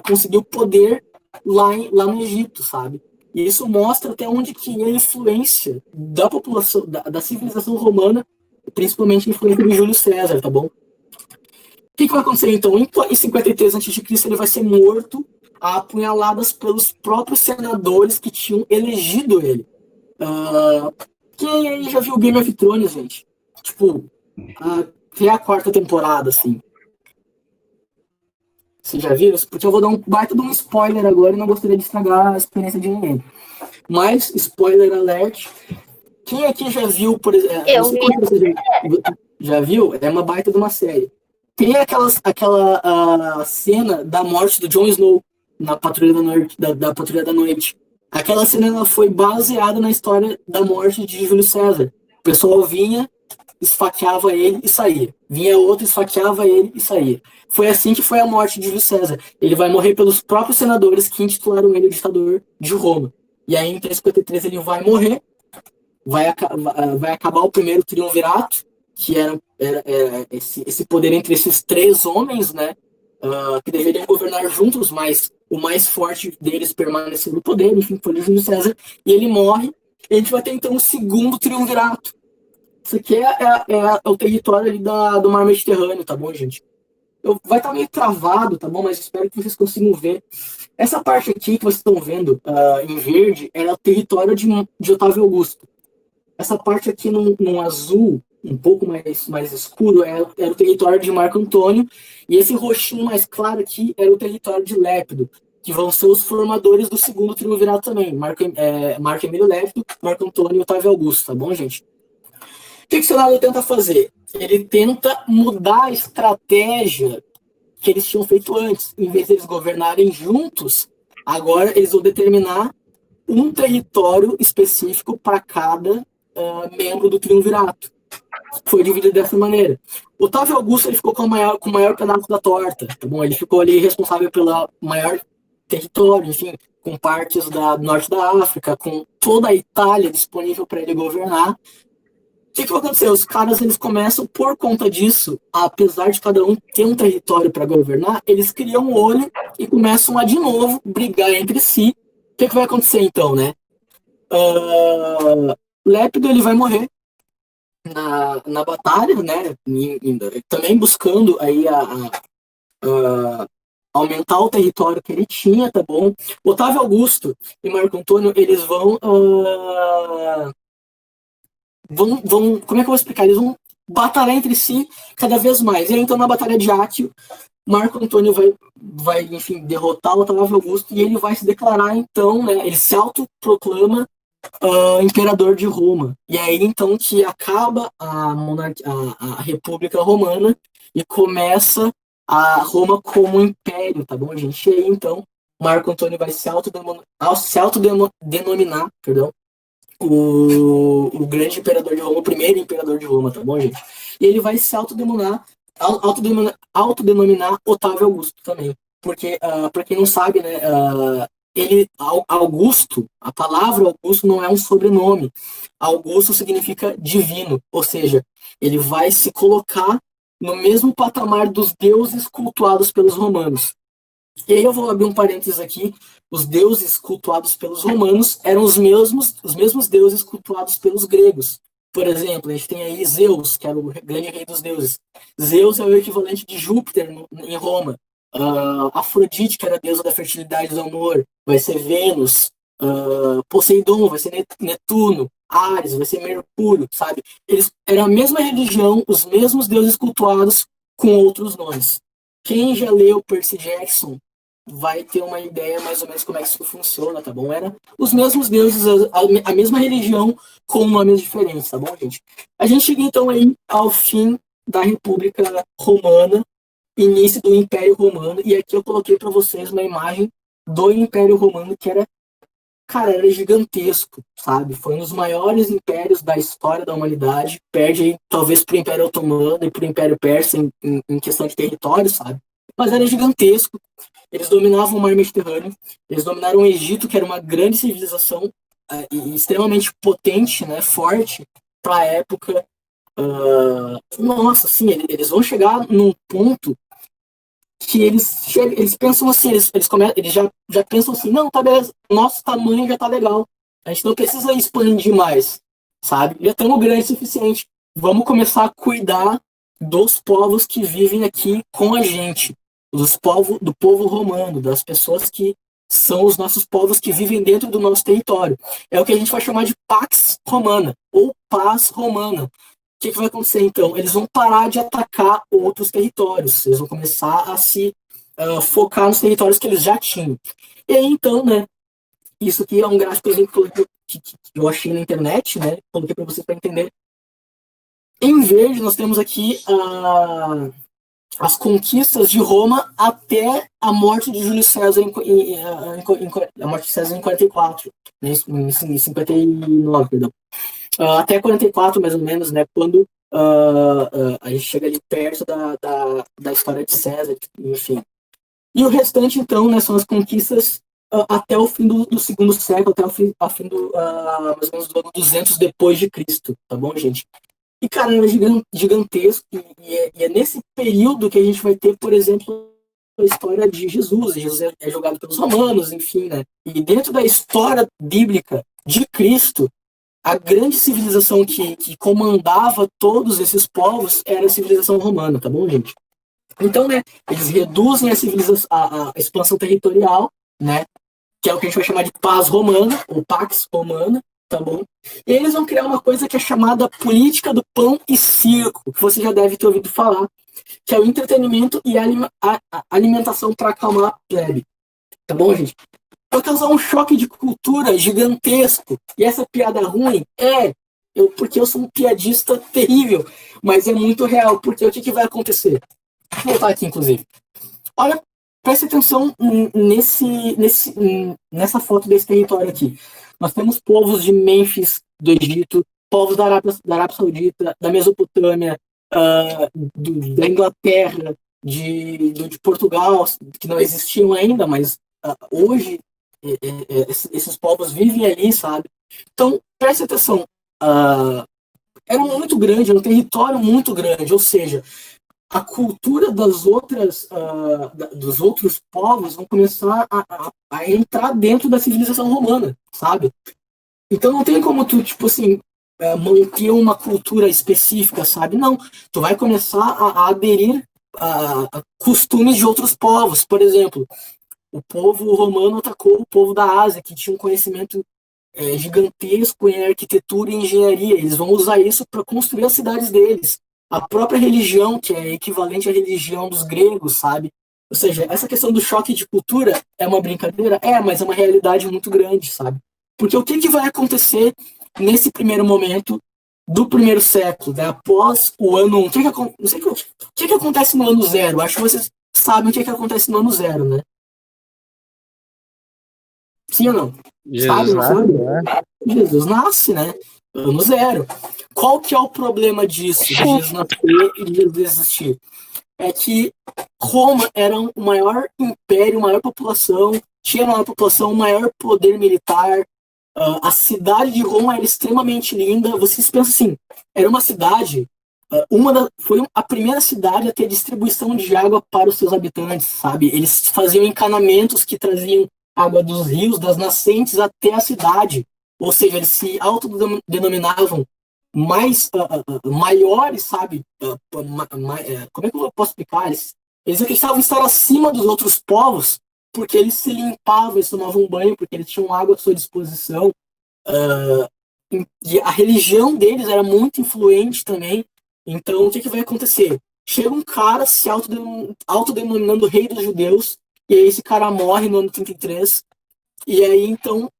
conseguir o poder lá no Egito, sabe? E isso mostra até onde que é a influência da população, da civilização romana, principalmente a influência de Júlio César, tá bom? O que vai acontecer então? Em 53 a.C., ele vai ser morto a apunhaladas pelos próprios senadores que tinham elegido ele. Quem aí já viu Game of Thrones, gente? Tipo, até a 4ª temporada, assim. Vocês já viram? Porque eu vou dar um baita de um spoiler agora e não gostaria de estragar a experiência de ninguém. Mas, spoiler alert, quem aqui já viu, por exemplo... Eu vi. Já viu? É uma baita de uma série. Tem aquela cena da morte do Jon Snow na Patrulha da Noite, da Patrulha da Noite. Aquela cena ela foi baseada na história da morte de Júlio César. O pessoal vinha, esfaqueava ele e saía. Vinha outro, esfaqueava ele e saía. Foi assim que foi a morte de Júlio César. Ele vai morrer pelos próprios senadores que intitularam ele ditador de Roma. E aí, em 353, ele vai morrer, vai acabar o primeiro triunvirato, que era esse poder entre esses 3 homens, né? Que deveriam governar juntos, mas o mais forte deles permaneceu no poder, enfim, foi o Júlio César, e ele morre, e a gente vai ter então o segundo triunvirato. Isso aqui é o território ali do Mar Mediterrâneo, tá bom, gente? Vai estar meio travado, tá bom? Mas espero que vocês consigam ver. Essa parte aqui que vocês estão vendo em verde é o território de Otávio Augusto. Essa parte aqui no azul, um pouco mais escuro, era o território de Marco Antônio. E esse roxinho mais claro aqui era o território de Lépido, que vão ser os formadores do segundo triunvirato também. Marco Emílio Lépido, Marco Antônio e Otávio Augusto, tá bom, gente? O que o Senado tenta fazer? Ele tenta mudar a estratégia que eles tinham feito antes. Em vez de eles governarem juntos, agora eles vão determinar um território específico para cada membro do triunvirato. Foi dividido dessa maneira. Otávio Augusto ele ficou com o maior pedaço da torta. Tá bom? Ele ficou ali responsável pelo maior território, enfim, com partes do norte da África, com toda a Itália disponível para ele governar. O que vai acontecer? Os caras eles começam, por conta disso, apesar de cada um ter um território para governar, eles criam um olho e começam a, de novo, brigar entre si. O que vai acontecer, então, né? Lépido ele vai morrer na batalha, né? Também buscando aí aumentar o território que ele tinha, tá bom? Otávio Augusto e Marco Antônio, eles vão como é que eu vou explicar? Eles vão batalhar entre si cada vez mais. E aí, então, na Batalha de Áquio, Marco Antônio vai, enfim, derrotar o Otávio Augusto e ele vai se declarar, então, né? Ele se autoproclama imperador de Roma. E aí, então, que acaba a República Romana e começa a Roma como império, tá bom, gente? E aí, então, Marco Antônio vai se autodenominar, perdão, o grande imperador de Roma, o primeiro imperador de Roma, tá bom, gente? E ele vai se autodenominar Otávio Augusto também. Porque, para quem não sabe, né, Augusto, a palavra Augusto não é um sobrenome. Augusto significa divino, ou seja, ele vai se colocar no mesmo patamar dos deuses cultuados pelos romanos. E aí eu vou abrir um parênteses aqui. Os deuses cultuados pelos romanos eram os mesmos deuses cultuados pelos gregos. Por exemplo, a gente tem aí Zeus, que era o grande rei dos deuses. Zeus é o equivalente de Júpiter em Roma. Afrodite, que era a deusa da fertilidade e do amor, vai ser Vênus. Poseidon vai ser Netuno. Ares vai ser Mercúrio, sabe? Eles eram a mesma religião, os mesmos deuses cultuados com outros nomes. Quem já leu Percy Jackson vai ter uma ideia mais ou menos como é que isso funciona, tá bom? Era os mesmos deuses, a mesma religião com nomes diferentes, tá bom, gente? A gente chega então aí ao fim da República Romana, início do Império Romano, e aqui eu coloquei para vocês uma imagem do Império Romano que era cara, era gigantesco, sabe? Foi um dos maiores impérios da história da humanidade. Perde aí, talvez pro Império Otomano e pro Império Persa em questão de território, sabe? Mas era gigantesco. Eles dominavam o mar Mediterrâneo, eles dominaram o Egito, que era uma grande civilização e extremamente potente, né? Forte para a época. Nossa, assim, eles vão chegar num ponto que eles pensam assim, eles já pensam assim, não, tá beleza, nosso tamanho já tá legal, a gente não precisa expandir mais, sabe? Já estamos grandes o suficiente, vamos começar a cuidar dos povos que vivem aqui com a gente, do povo romano, das pessoas que são os nossos povos que vivem dentro do nosso território. É o que a gente vai chamar de Pax Romana, ou Paz Romana. O que vai acontecer, então? Eles vão parar de atacar outros territórios. Eles vão começar a se focar nos territórios que eles já tinham. E aí, então, né? Isso aqui é um gráfico que eu achei na internet, né? Coloquei para vocês para entender. Em verde, nós temos aqui as conquistas de Roma até a morte de Júlio César a morte de César em 44, né, em 59, perdão. Até 44, mais ou menos, né, quando a gente chega ali perto da história de César, enfim. E o restante, então, né, são as conquistas até o fim do segundo século, até o fim do, mais ou menos, do ano 200 depois de Cristo, tá bom, gente? E, cara, é gigantesco, e é nesse período que a gente vai ter, por exemplo, a história de Jesus. Jesus é jogado pelos romanos, enfim, né? E dentro da história bíblica de Cristo, a grande civilização que comandava todos esses povos era a civilização romana, tá bom, gente? Então, né, eles reduzem a expansão territorial, né, que é o que a gente vai chamar de paz romana, ou pax romana, tá bom? E eles vão criar uma coisa que é chamada política do pão e circo, que você já deve ter ouvido falar, que é o entretenimento e a alimentação para acalmar a plebe, tá bom, gente? Vai causar um choque de cultura gigantesco. E essa piada ruim porque eu sou um piadista terrível, mas é muito real, porque o que vai acontecer? Vou voltar aqui, inclusive. Olha, preste atenção nessa foto desse território aqui. Nós temos povos de Mênfis, do Egito, povos da Arábia Saudita, da Mesopotâmia, da Inglaterra, de Portugal, que não existiam ainda, mas hoje esses povos vivem ali, sabe? Então, preste atenção. Era muito grande, era um território muito grande, ou seja, a cultura dos outros povos vão começar a entrar dentro da civilização romana, sabe? Então não tem como tu, tipo assim, manter uma cultura específica, sabe? Não, tu vai começar a aderir a costumes de outros povos. Por exemplo, o povo romano atacou o povo da Ásia, que tinha um conhecimento gigantesco em arquitetura e engenharia. Eles vão usar isso para construir as cidades deles. A própria religião, que é equivalente à religião dos gregos, sabe? Ou seja, essa questão do choque de cultura é uma brincadeira? mas é uma realidade muito grande, sabe? Porque o que vai acontecer nesse primeiro momento do primeiro século, né? Após o ano 1? O que acontece no ano 0? Acho que vocês sabem o que acontece no ano 0, né? Sim ou não? Jesus nasce, né? Jesus nasce, né? Ano 0. Qual que é o problema disso, de Jesus nascer e de Jesus existir? É que Roma era o maior império, maior população, tinha maior população, maior poder militar. A cidade de Roma era extremamente linda. Vocês pensam assim, era uma cidade, foi a primeira cidade a ter distribuição de água para os seus habitantes, sabe? Eles faziam encanamentos que traziam água dos rios, das nascentes até a cidade. Ou seja, eles se autodenominavam maiores, sabe? Como é que eu posso explicar? Eles acreditavam estar acima dos outros povos, porque eles se limpavam, eles tomavam banho, porque eles tinham água à sua disposição. E a religião deles era muito influente também. Então, o que vai acontecer? Chega um cara se autodenominando rei dos judeus, e aí esse cara morre no ano 33, e aí então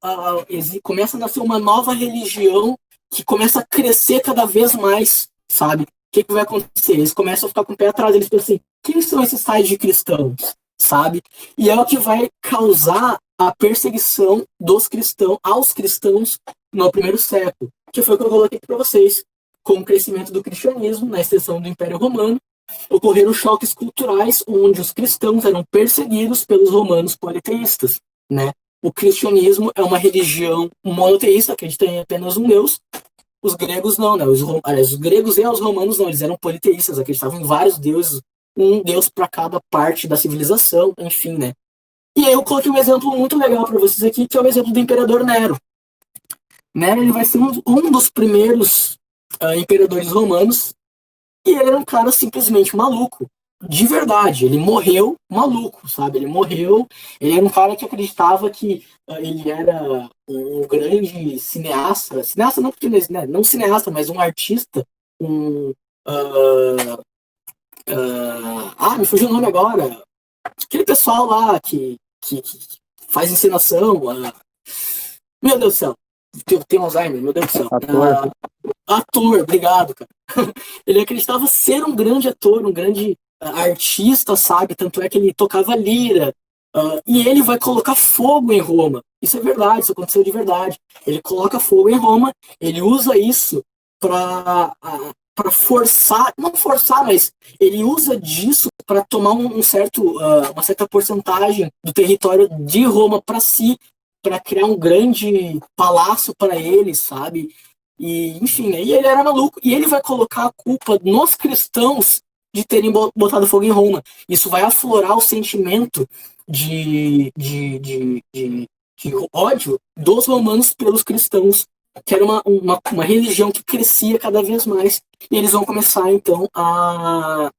começa a nascer uma nova religião que começa a crescer cada vez mais, sabe? O que vai acontecer? Eles começam a ficar com o pé atrás, eles pensam assim, quem são esses tais de cristãos, sabe? E é o que vai causar a perseguição dos cristãos aos cristãos no primeiro século, que foi o que eu coloquei para vocês. Com o crescimento do cristianismo, na extensão do Império Romano, ocorreram choques culturais onde os cristãos eram perseguidos pelos romanos politeístas, né? O cristianismo é uma religião monoteísta, acredita em apenas um Deus. Os gregos não, né? Os gregos e os romanos não, eles eram politeístas, acreditavam em vários deuses, um deus para cada parte da civilização, enfim, né? E aí eu coloquei um exemplo muito legal para vocês aqui, que é o exemplo do imperador Nero. Nero, ele vai ser um dos primeiros imperadores romanos, e ele era um cara simplesmente maluco, de verdade. Ele morreu maluco, sabe? Ele era um cara que acreditava que ele era um grande cineasta não porque ele, né, não cineasta, mas um artista, me fugiu o nome agora, aquele pessoal lá que faz encenação, meu Deus do céu, tem Alzheimer, meu Deus do céu. Ator, obrigado, cara. Ele acreditava ser um grande ator, um grande artista, sabe? Tanto é que ele tocava lira. E ele vai colocar fogo em Roma. Isso é verdade, isso aconteceu de verdade. Ele coloca fogo em Roma, ele usa isso para forçar, não forçar, mas ele usa disso para tomar uma certa porcentagem do território de Roma para si, para criar um grande palácio para ele, sabe? E, enfim, né? E ele era maluco. E ele vai colocar a culpa nos cristãos de terem botado fogo em Roma. Isso vai aflorar o sentimento de ódio dos romanos pelos cristãos, que era uma religião que crescia cada vez mais. E eles vão começar, então, a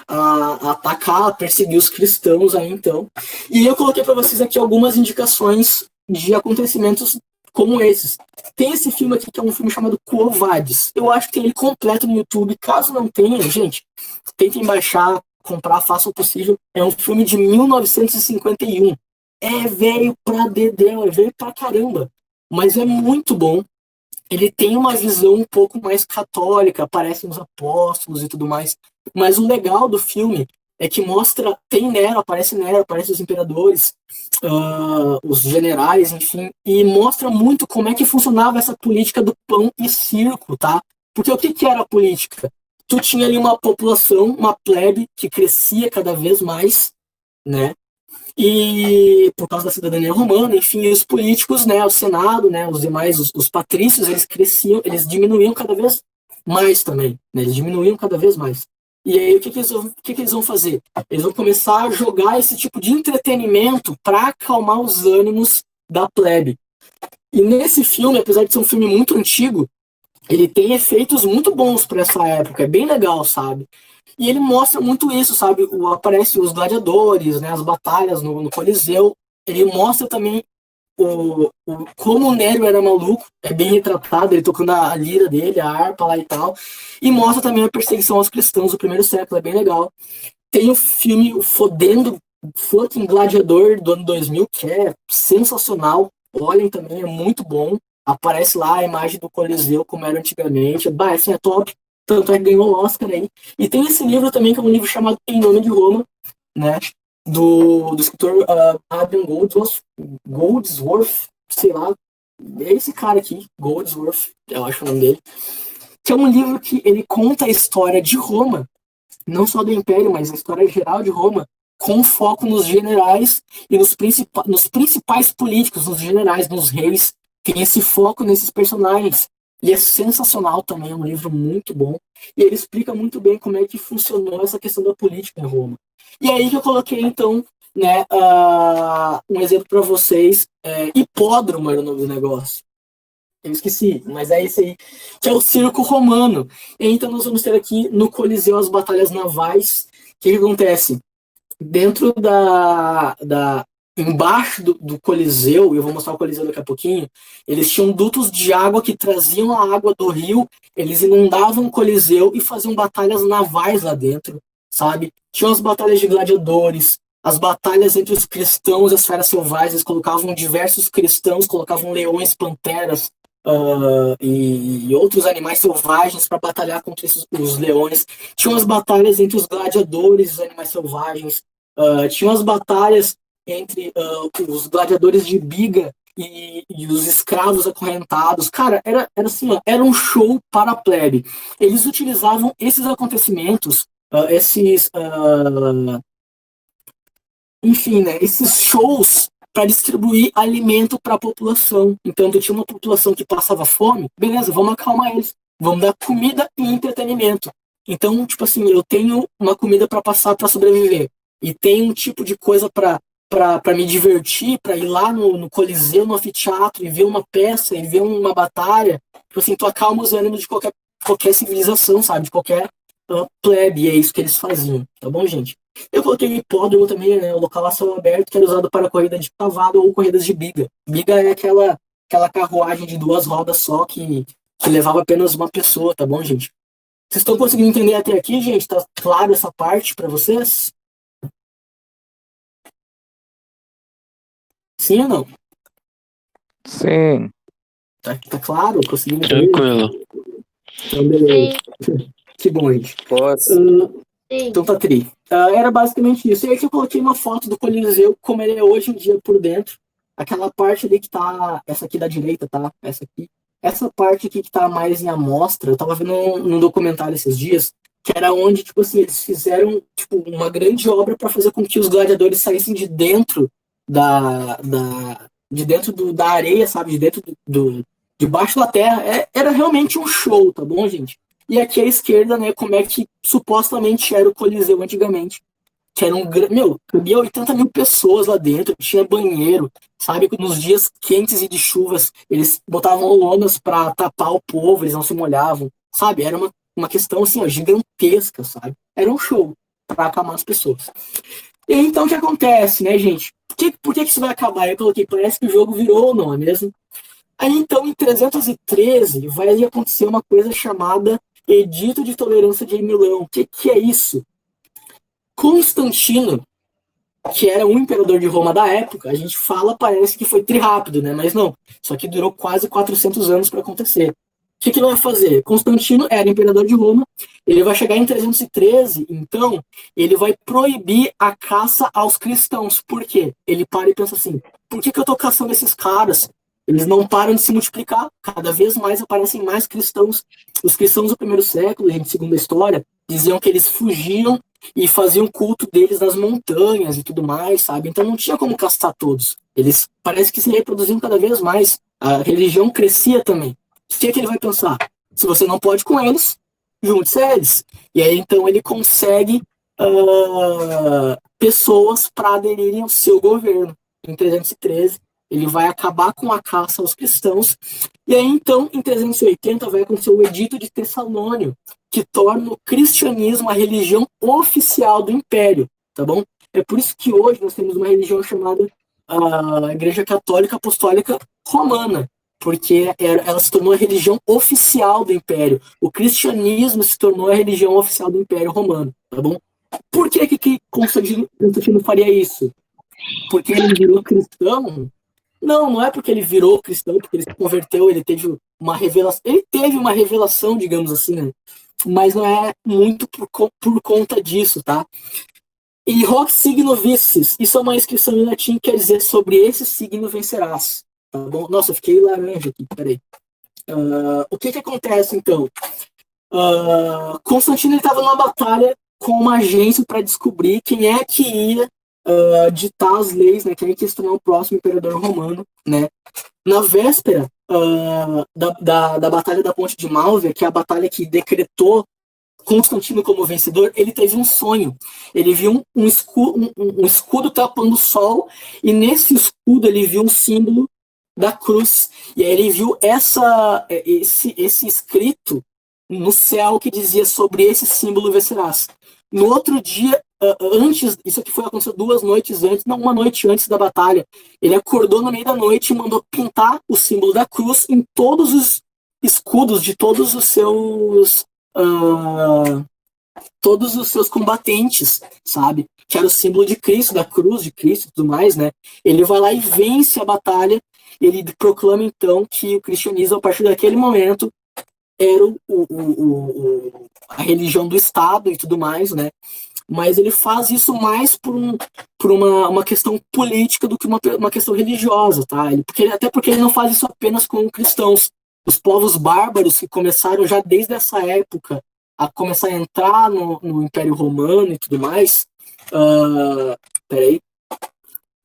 atacar, a perseguir os cristãos aí, então. E eu coloquei para vocês aqui algumas indicações de acontecimentos como esses. Tem esse filme aqui, que é um filme chamado Quo Vadis. Eu acho que tem ele completo no YouTube. Caso não tenha, gente, tentem baixar, comprar, façam o possível. É um filme de 1951. É velho pra dedéu, é velho pra caramba. Mas é muito bom. Ele tem uma visão um pouco mais católica, aparecem os apóstolos e tudo mais. Mas o legal do filme é que mostra, tem Nero, aparece os imperadores, os generais, enfim, e mostra muito como é que funcionava essa política do pão e circo, tá? Porque o que era a política? Tu tinha ali uma população, uma plebe, que crescia cada vez mais, né? E por causa da cidadania romana, enfim, os políticos, né, o Senado, né, os demais, os patrícios, eles cresciam, eles diminuíam cada vez mais também, né? Eles diminuíam cada vez mais. E aí, o que eles vão fazer? Eles vão começar a jogar esse tipo de entretenimento para acalmar os ânimos da plebe. E nesse filme, apesar de ser um filme muito antigo, ele tem efeitos muito bons para essa época, é bem legal, sabe? E ele mostra muito isso, sabe? Aparecem os gladiadores, né, as batalhas no Coliseu. Ele mostra também como o Nero era maluco, é bem retratado, ele tocando a lira dele, a harpa lá e tal, e mostra também a perseguição aos cristãos do primeiro século, é bem legal. Tem o filme O Fodendo Fucking Gladiador do ano 2000, que é sensacional, olhem também, é muito bom, aparece lá a imagem do Coliseu como era antigamente, assim, é top, tanto é que ganhou o Oscar aí. E tem esse livro também, que é um livro chamado Em Nome de Roma, né, do escritor Adam Goldsworth, sei lá, é esse cara aqui, Goldsworth, eu acho o nome dele, que é um livro que ele conta a história de Roma, não só do Império, mas a história geral de Roma, com foco nos generais e nos principais políticos, nos generais, nos reis, tem esse foco nesses personagens, e é sensacional também, é um livro muito bom, e ele explica muito bem como é que funcionou essa questão da política em Roma. E aí que eu coloquei, então, né, um exemplo para vocês. Hipódromo era o nome do negócio. Eu esqueci, mas é esse aí, que é o circo romano. E então nós vamos ter aqui no Coliseu as batalhas navais. O que acontece? Dentro embaixo do Coliseu, eu vou mostrar o Coliseu daqui a pouquinho, eles tinham dutos de água que traziam a água do rio, eles inundavam o Coliseu e faziam batalhas navais lá dentro, sabe? Tinham as batalhas de gladiadores, as batalhas entre os cristãos e as feras selvagens, colocavam diversos cristãos, colocavam leões, panteras e outros animais selvagens para batalhar contra os leões. Tinham as batalhas entre os gladiadores e os animais selvagens, tinham as batalhas entre os gladiadores de Biga e os escravos acorrentados. Cara, era assim, ó, era um show para a plebe. Eles utilizavam esses acontecimentos, enfim, né, esses shows para distribuir alimento para a população. Então, tu tinha uma população que passava fome, beleza, vamos acalmar eles, vamos dar comida e entretenimento. Então, tipo assim, eu tenho uma comida para passar para sobreviver e tenho um tipo de coisa para me divertir, para ir lá no Coliseu, no anfiteatro e ver uma peça e ver uma batalha. Tipo assim, tu acalma os ânimos de qualquer civilização, sabe? De qualquer plebe, e é isso que eles faziam, tá bom, gente? Eu coloquei o hipódromo também, né? O local a céu aberto que era usado para corrida de cavalo ou corridas de biga. Biga é aquela carruagem de 2 rodas só que levava apenas uma pessoa, tá bom, gente? Vocês estão conseguindo entender até aqui, gente? Tá claro essa parte para vocês? Sim ou não? Sim. Tá claro? Conseguindo entender? Tranquilo. Então, beleza. Que bom, gente. Posso? Sim. Então tá tri. Era basicamente isso. E aí que eu coloquei uma foto do Coliseu, como ele é hoje em dia por dentro. Aquela parte ali que tá, essa aqui da direita, tá? Essa aqui. Essa parte aqui que tá mais em amostra, eu tava vendo num documentário esses dias, que era onde, tipo assim, eles fizeram, tipo, uma grande obra para fazer com que os gladiadores saíssem de dentro da areia, sabe? De dentro debaixo da terra. Era realmente um show, tá bom, gente? E aqui à esquerda, né, como é que supostamente era o Coliseu antigamente. Que era cabia 80 mil pessoas lá dentro, tinha banheiro, sabe? Nos dias quentes e de chuvas, eles botavam lonas para tapar o povo, eles não se molhavam, sabe? Era uma questão, assim, ó, gigantesca, sabe? Era um show para acalmar as pessoas. E aí, então, o que acontece, né, gente? Por que isso vai acabar? Eu coloquei, parece que o jogo virou, não é mesmo? Aí, então, em 313, vai acontecer uma coisa chamada Edito de Tolerância de Milão. O que é isso? Constantino, que era um imperador de Roma da época, a gente fala, parece que foi rápido, né? Mas não. Só que durou quase 400 anos para acontecer. O que ele vai fazer? Constantino era imperador de Roma, ele vai chegar em 313, então ele vai proibir a caça aos cristãos. Por quê? Ele para e pensa assim, por que eu tô caçando esses caras? Eles não param de se multiplicar, cada vez mais aparecem mais cristãos. Os cristãos do primeiro século, gente, segundo a história, diziam que eles fugiam e faziam culto deles nas montanhas e tudo mais, sabe? Então não tinha como caçar todos. Eles parece que se reproduziam cada vez mais. A religião crescia também. O que ele vai pensar? Se você não pode com eles, junte-se a eles. E aí então ele consegue pessoas para aderirem ao seu governo. Em 313, ele vai acabar com a caça aos cristãos. E aí então, em 380, vai acontecer o Edito de Tessalônio, que torna o cristianismo a religião oficial do Império, tá bom? É por isso que hoje nós temos uma religião chamada a Igreja Católica Apostólica Romana, porque ela se tornou a religião oficial do Império. O cristianismo se tornou a religião oficial do Império Romano, tá bom? Por que Constantino faria isso? Porque ele virou cristão? Não é porque ele virou cristão, porque ele se converteu, ele teve uma revelação, digamos assim, né? Mas não é muito por conta disso, tá? E hoc signo vicis, isso é uma inscrição em latim que quer dizer sobre esse signo vencerás, tá bom? Nossa, eu fiquei laranja aqui, peraí. O que acontece, então? Constantino estava numa batalha com uma agência para descobrir quem é que ia ditar as leis, né? Quem é que ia se tornar o próximo imperador romano, né? Na véspera da Batalha da Ponte de Malvia, que é a batalha que decretou Constantino como vencedor, ele teve um sonho. Ele viu um escudo tapando o sol, e nesse escudo ele viu um símbolo da cruz. E aí ele viu esse escrito no céu que dizia sobre esse símbolo vencerás. No outro dia, isso aqui aconteceu 2 noites antes, não, uma noite antes da batalha, ele acordou no meio da noite e mandou pintar o símbolo da cruz em todos os escudos de todos os seus combatentes, sabe? Que era o símbolo de Cristo, da cruz de Cristo e tudo mais, né? Ele vai lá e vence a batalha, ele proclama então que o cristianismo, a partir daquele momento, era a religião do Estado e tudo mais, né? Mas ele faz isso mais por uma questão política do que uma questão religiosa, tá? Até porque ele não faz isso apenas com cristãos. Os povos bárbaros que começaram já desde essa época a começar a entrar no Império Romano e tudo mais, peraí,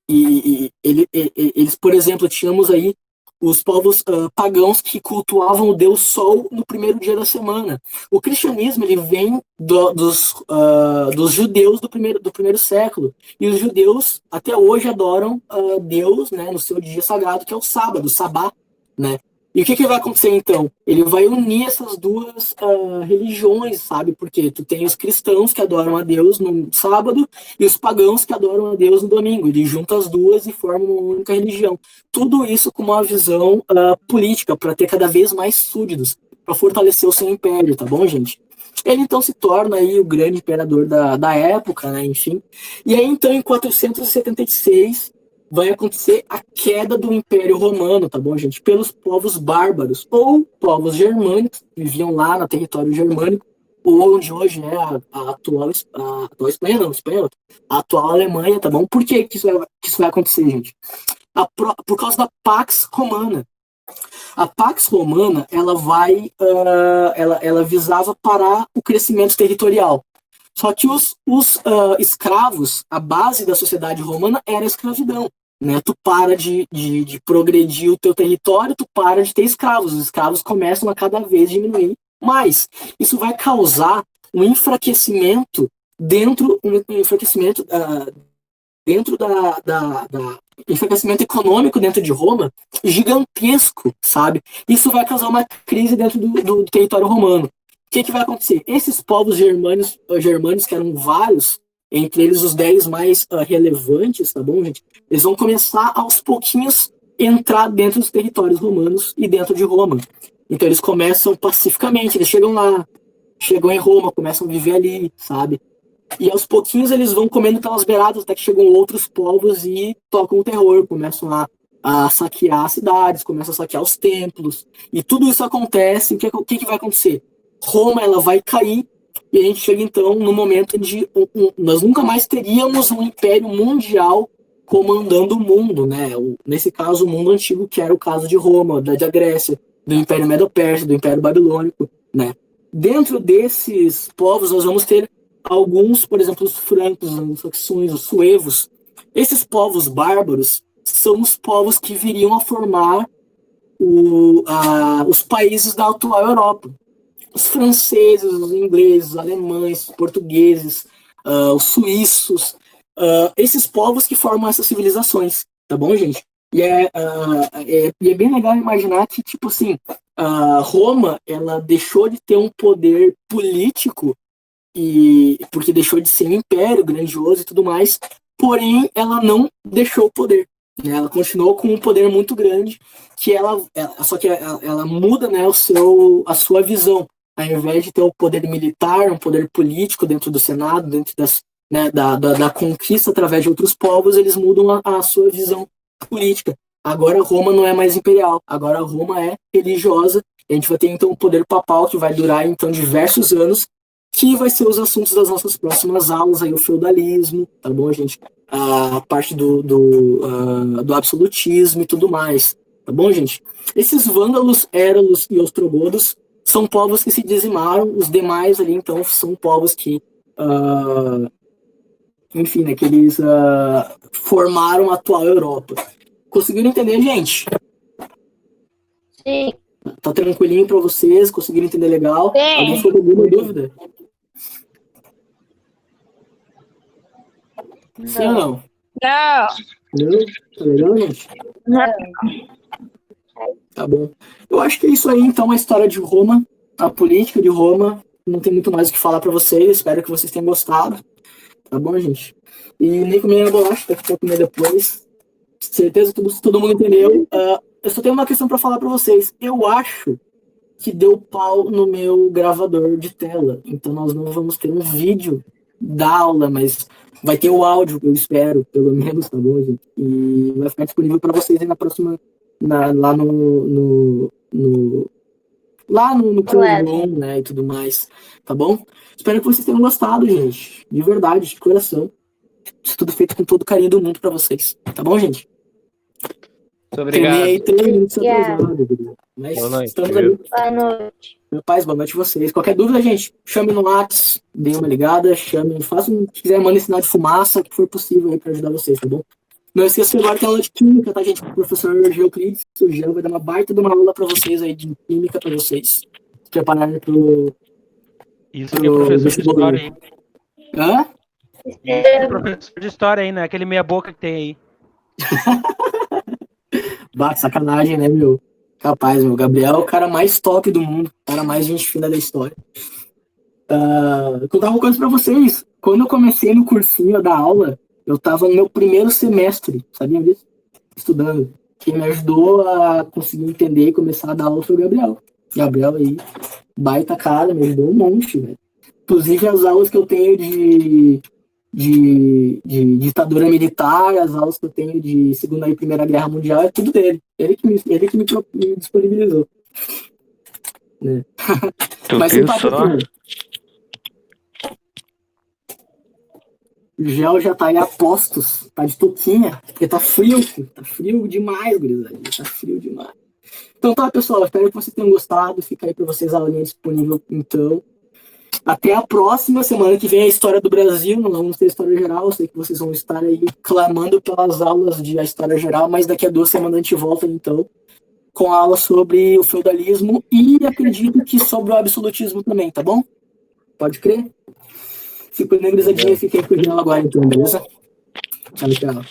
eles, por exemplo, tínhamos aí os povos pagãos que cultuavam o deus Sol no primeiro dia da semana. O cristianismo ele vem dos judeus do primeiro século. E os judeus até hoje adoram Deus, né, no seu dia sagrado, que é o sábado, o sabá, né? E o que vai acontecer então? Ele vai unir essas duas religiões, sabe? Porque tu tem os cristãos que adoram a Deus no sábado e os pagãos que adoram a Deus no domingo. Ele junta as duas e forma uma única religião. Tudo isso com uma visão política, para ter cada vez mais súditos, para fortalecer o seu império, tá bom, gente? Ele então se torna aí o grande imperador da época, né? Enfim. E aí então em 476 vai acontecer a queda do Império Romano, tá bom, gente? Pelos povos bárbaros, ou povos germânicos, que viviam lá no território germânico, ou onde hoje é a atual Espanha, não, Espanha, a atual Alemanha, tá bom? Por que isso vai acontecer, gente? Por causa da Pax Romana. A Pax Romana, ela visava parar o crescimento territorial. Só que os escravos, a base da sociedade romana era a escravidão. Né? Tu para de progredir o teu território, tu para de ter escravos. Os escravos começam a cada vez diminuir mais. Isso vai causar um enfraquecimento dentro enfraquecimento econômico dentro de Roma gigantesco, sabe? Isso vai causar uma crise dentro do território romano. O que vai acontecer? Esses povos germânicos, que eram vários, entre eles os 10 mais relevantes, tá bom, gente? Eles vão começar aos pouquinhos entrar dentro dos territórios romanos e dentro de Roma. Então eles começam pacificamente, eles chegam em Roma, começam a viver ali, sabe? E aos pouquinhos eles vão comendo pelas beiradas até que chegam outros povos e tocam o terror, começam a saquear as cidades, começam a saquear os templos. E tudo isso acontece, o que vai acontecer? Roma ela vai cair e a gente chega então no momento onde nós nunca mais teríamos um império mundial comandando o mundo, né? Nesse caso, o mundo antigo, que era o caso de Roma, da Grécia, do Império Medo-Persa, do Império Babilônico, né? Dentro desses povos nós vamos ter alguns, por exemplo, os francos, os saxões, os suevos. Esses povos bárbaros são os povos que viriam a formar os países da atual Europa. Os franceses, os ingleses, os alemães, os portugueses, os suíços, esses povos que formam essas civilizações, tá bom, gente? E é bem legal imaginar que, tipo assim, Roma, ela deixou de ter um poder político, porque deixou de ser um império grandioso e tudo mais, porém, ela não deixou o poder. Né? Ela continuou com um poder muito grande, só que ela muda, né, a sua visão. Ao invés de ter um poder militar, um poder político dentro do Senado, dentro da conquista através de outros povos, eles mudam a sua visão política. Agora Roma não é mais imperial, agora Roma é religiosa. A gente vai ter então um poder papal que vai durar então diversos anos, que vai ser os assuntos das nossas próximas aulas, aí o feudalismo, tá bom, gente? A parte do absolutismo e tudo mais, tá bom, gente? Esses vândalos, éralos e ostrogodos são povos que se dizimaram, os demais ali, então, são povos que, enfim, né, que eles formaram a atual Europa. Conseguiram entender, gente? Sim. Tá tranquilinho para vocês? Conseguiram entender legal? Sim. Alguém ficou com alguma dúvida? Sim ou não? Não. Não? Tá legal, gente? Não. Tá bom. Eu acho que é isso aí, então, a história de Roma, a política de Roma. Não tem muito mais o que falar para vocês. Espero que vocês tenham gostado. Tá bom, gente? E nem comer a bolacha, vai ficar comer depois. Certeza que todo mundo entendeu. Eu só tenho uma questão para falar para vocês. Eu acho que deu pau no meu gravador de tela. Então nós não vamos ter um vídeo da aula, mas vai ter o áudio, eu espero, pelo menos, tá bom, gente? E vai ficar disponível para vocês aí na próxima, lá no lá no Claro. Classroom, né, e tudo mais, tá bom? Espero que vocês tenham gostado, gente. De verdade, de coração. Isso tudo feito com todo o carinho do mundo pra vocês. Tá bom, gente? Muito obrigado. Terminei 3 minutos Obrigada. atrasado, mas Boa noite, estamos viu? aí. Boa noite. Meu pai, boa noite a vocês. Qualquer dúvida, gente, chame no WhatsApp, dê uma ligada, chame, se quiser, manda sinal de fumaça, o que for possível aí pra ajudar vocês, tá bom? Não esqueça que agora tem aula de química, tá, gente? O professor Geoclides, o Jean, vai dar uma baita de uma aula pra vocês aí de química pra vocês se prepararem pro... Isso que é professor de história, hein? Hã? Isso que é professor de história, hein? Não é aquele meia boca que tem aí. Bah, que sacanagem, né, meu? Capaz, meu. Gabriel é o cara mais top do mundo, o cara mais gente fina da história. Contar uma coisa pra vocês. Quando eu comecei no cursinho da aula, eu tava no meu primeiro semestre, sabiam disso? Estudando. Quem me ajudou a conseguir entender e começar a dar aula foi o Gabriel. Gabriel aí, baita cara, me ajudou um monte, velho. Inclusive as aulas que eu tenho de ditadura militar, as aulas que eu tenho de Segunda e Primeira Guerra Mundial, é tudo dele. Ele que me disponibilizou. Né? Tu Mas viu sem papo só? aqui, o gel já tá aí a postos, tá de touquinha, porque tá frio, filho. Tá frio demais, gurizada. Tá frio demais. Então tá, pessoal, espero que vocês tenham gostado. Fica aí pra vocês a aulinha disponível, então. Até a próxima semana que vem a história do Brasil. Nós vamos ter história geral. Eu sei que vocês vão estar aí clamando pelas aulas de história geral, mas daqui a 2 semanas a gente volta, então, com a aula sobre o feudalismo e acredito que sobre o absolutismo também, tá bom? Pode crer? Fico negrizadinha e fiquei com o gel agora, então, beleza? Tchau, tchau.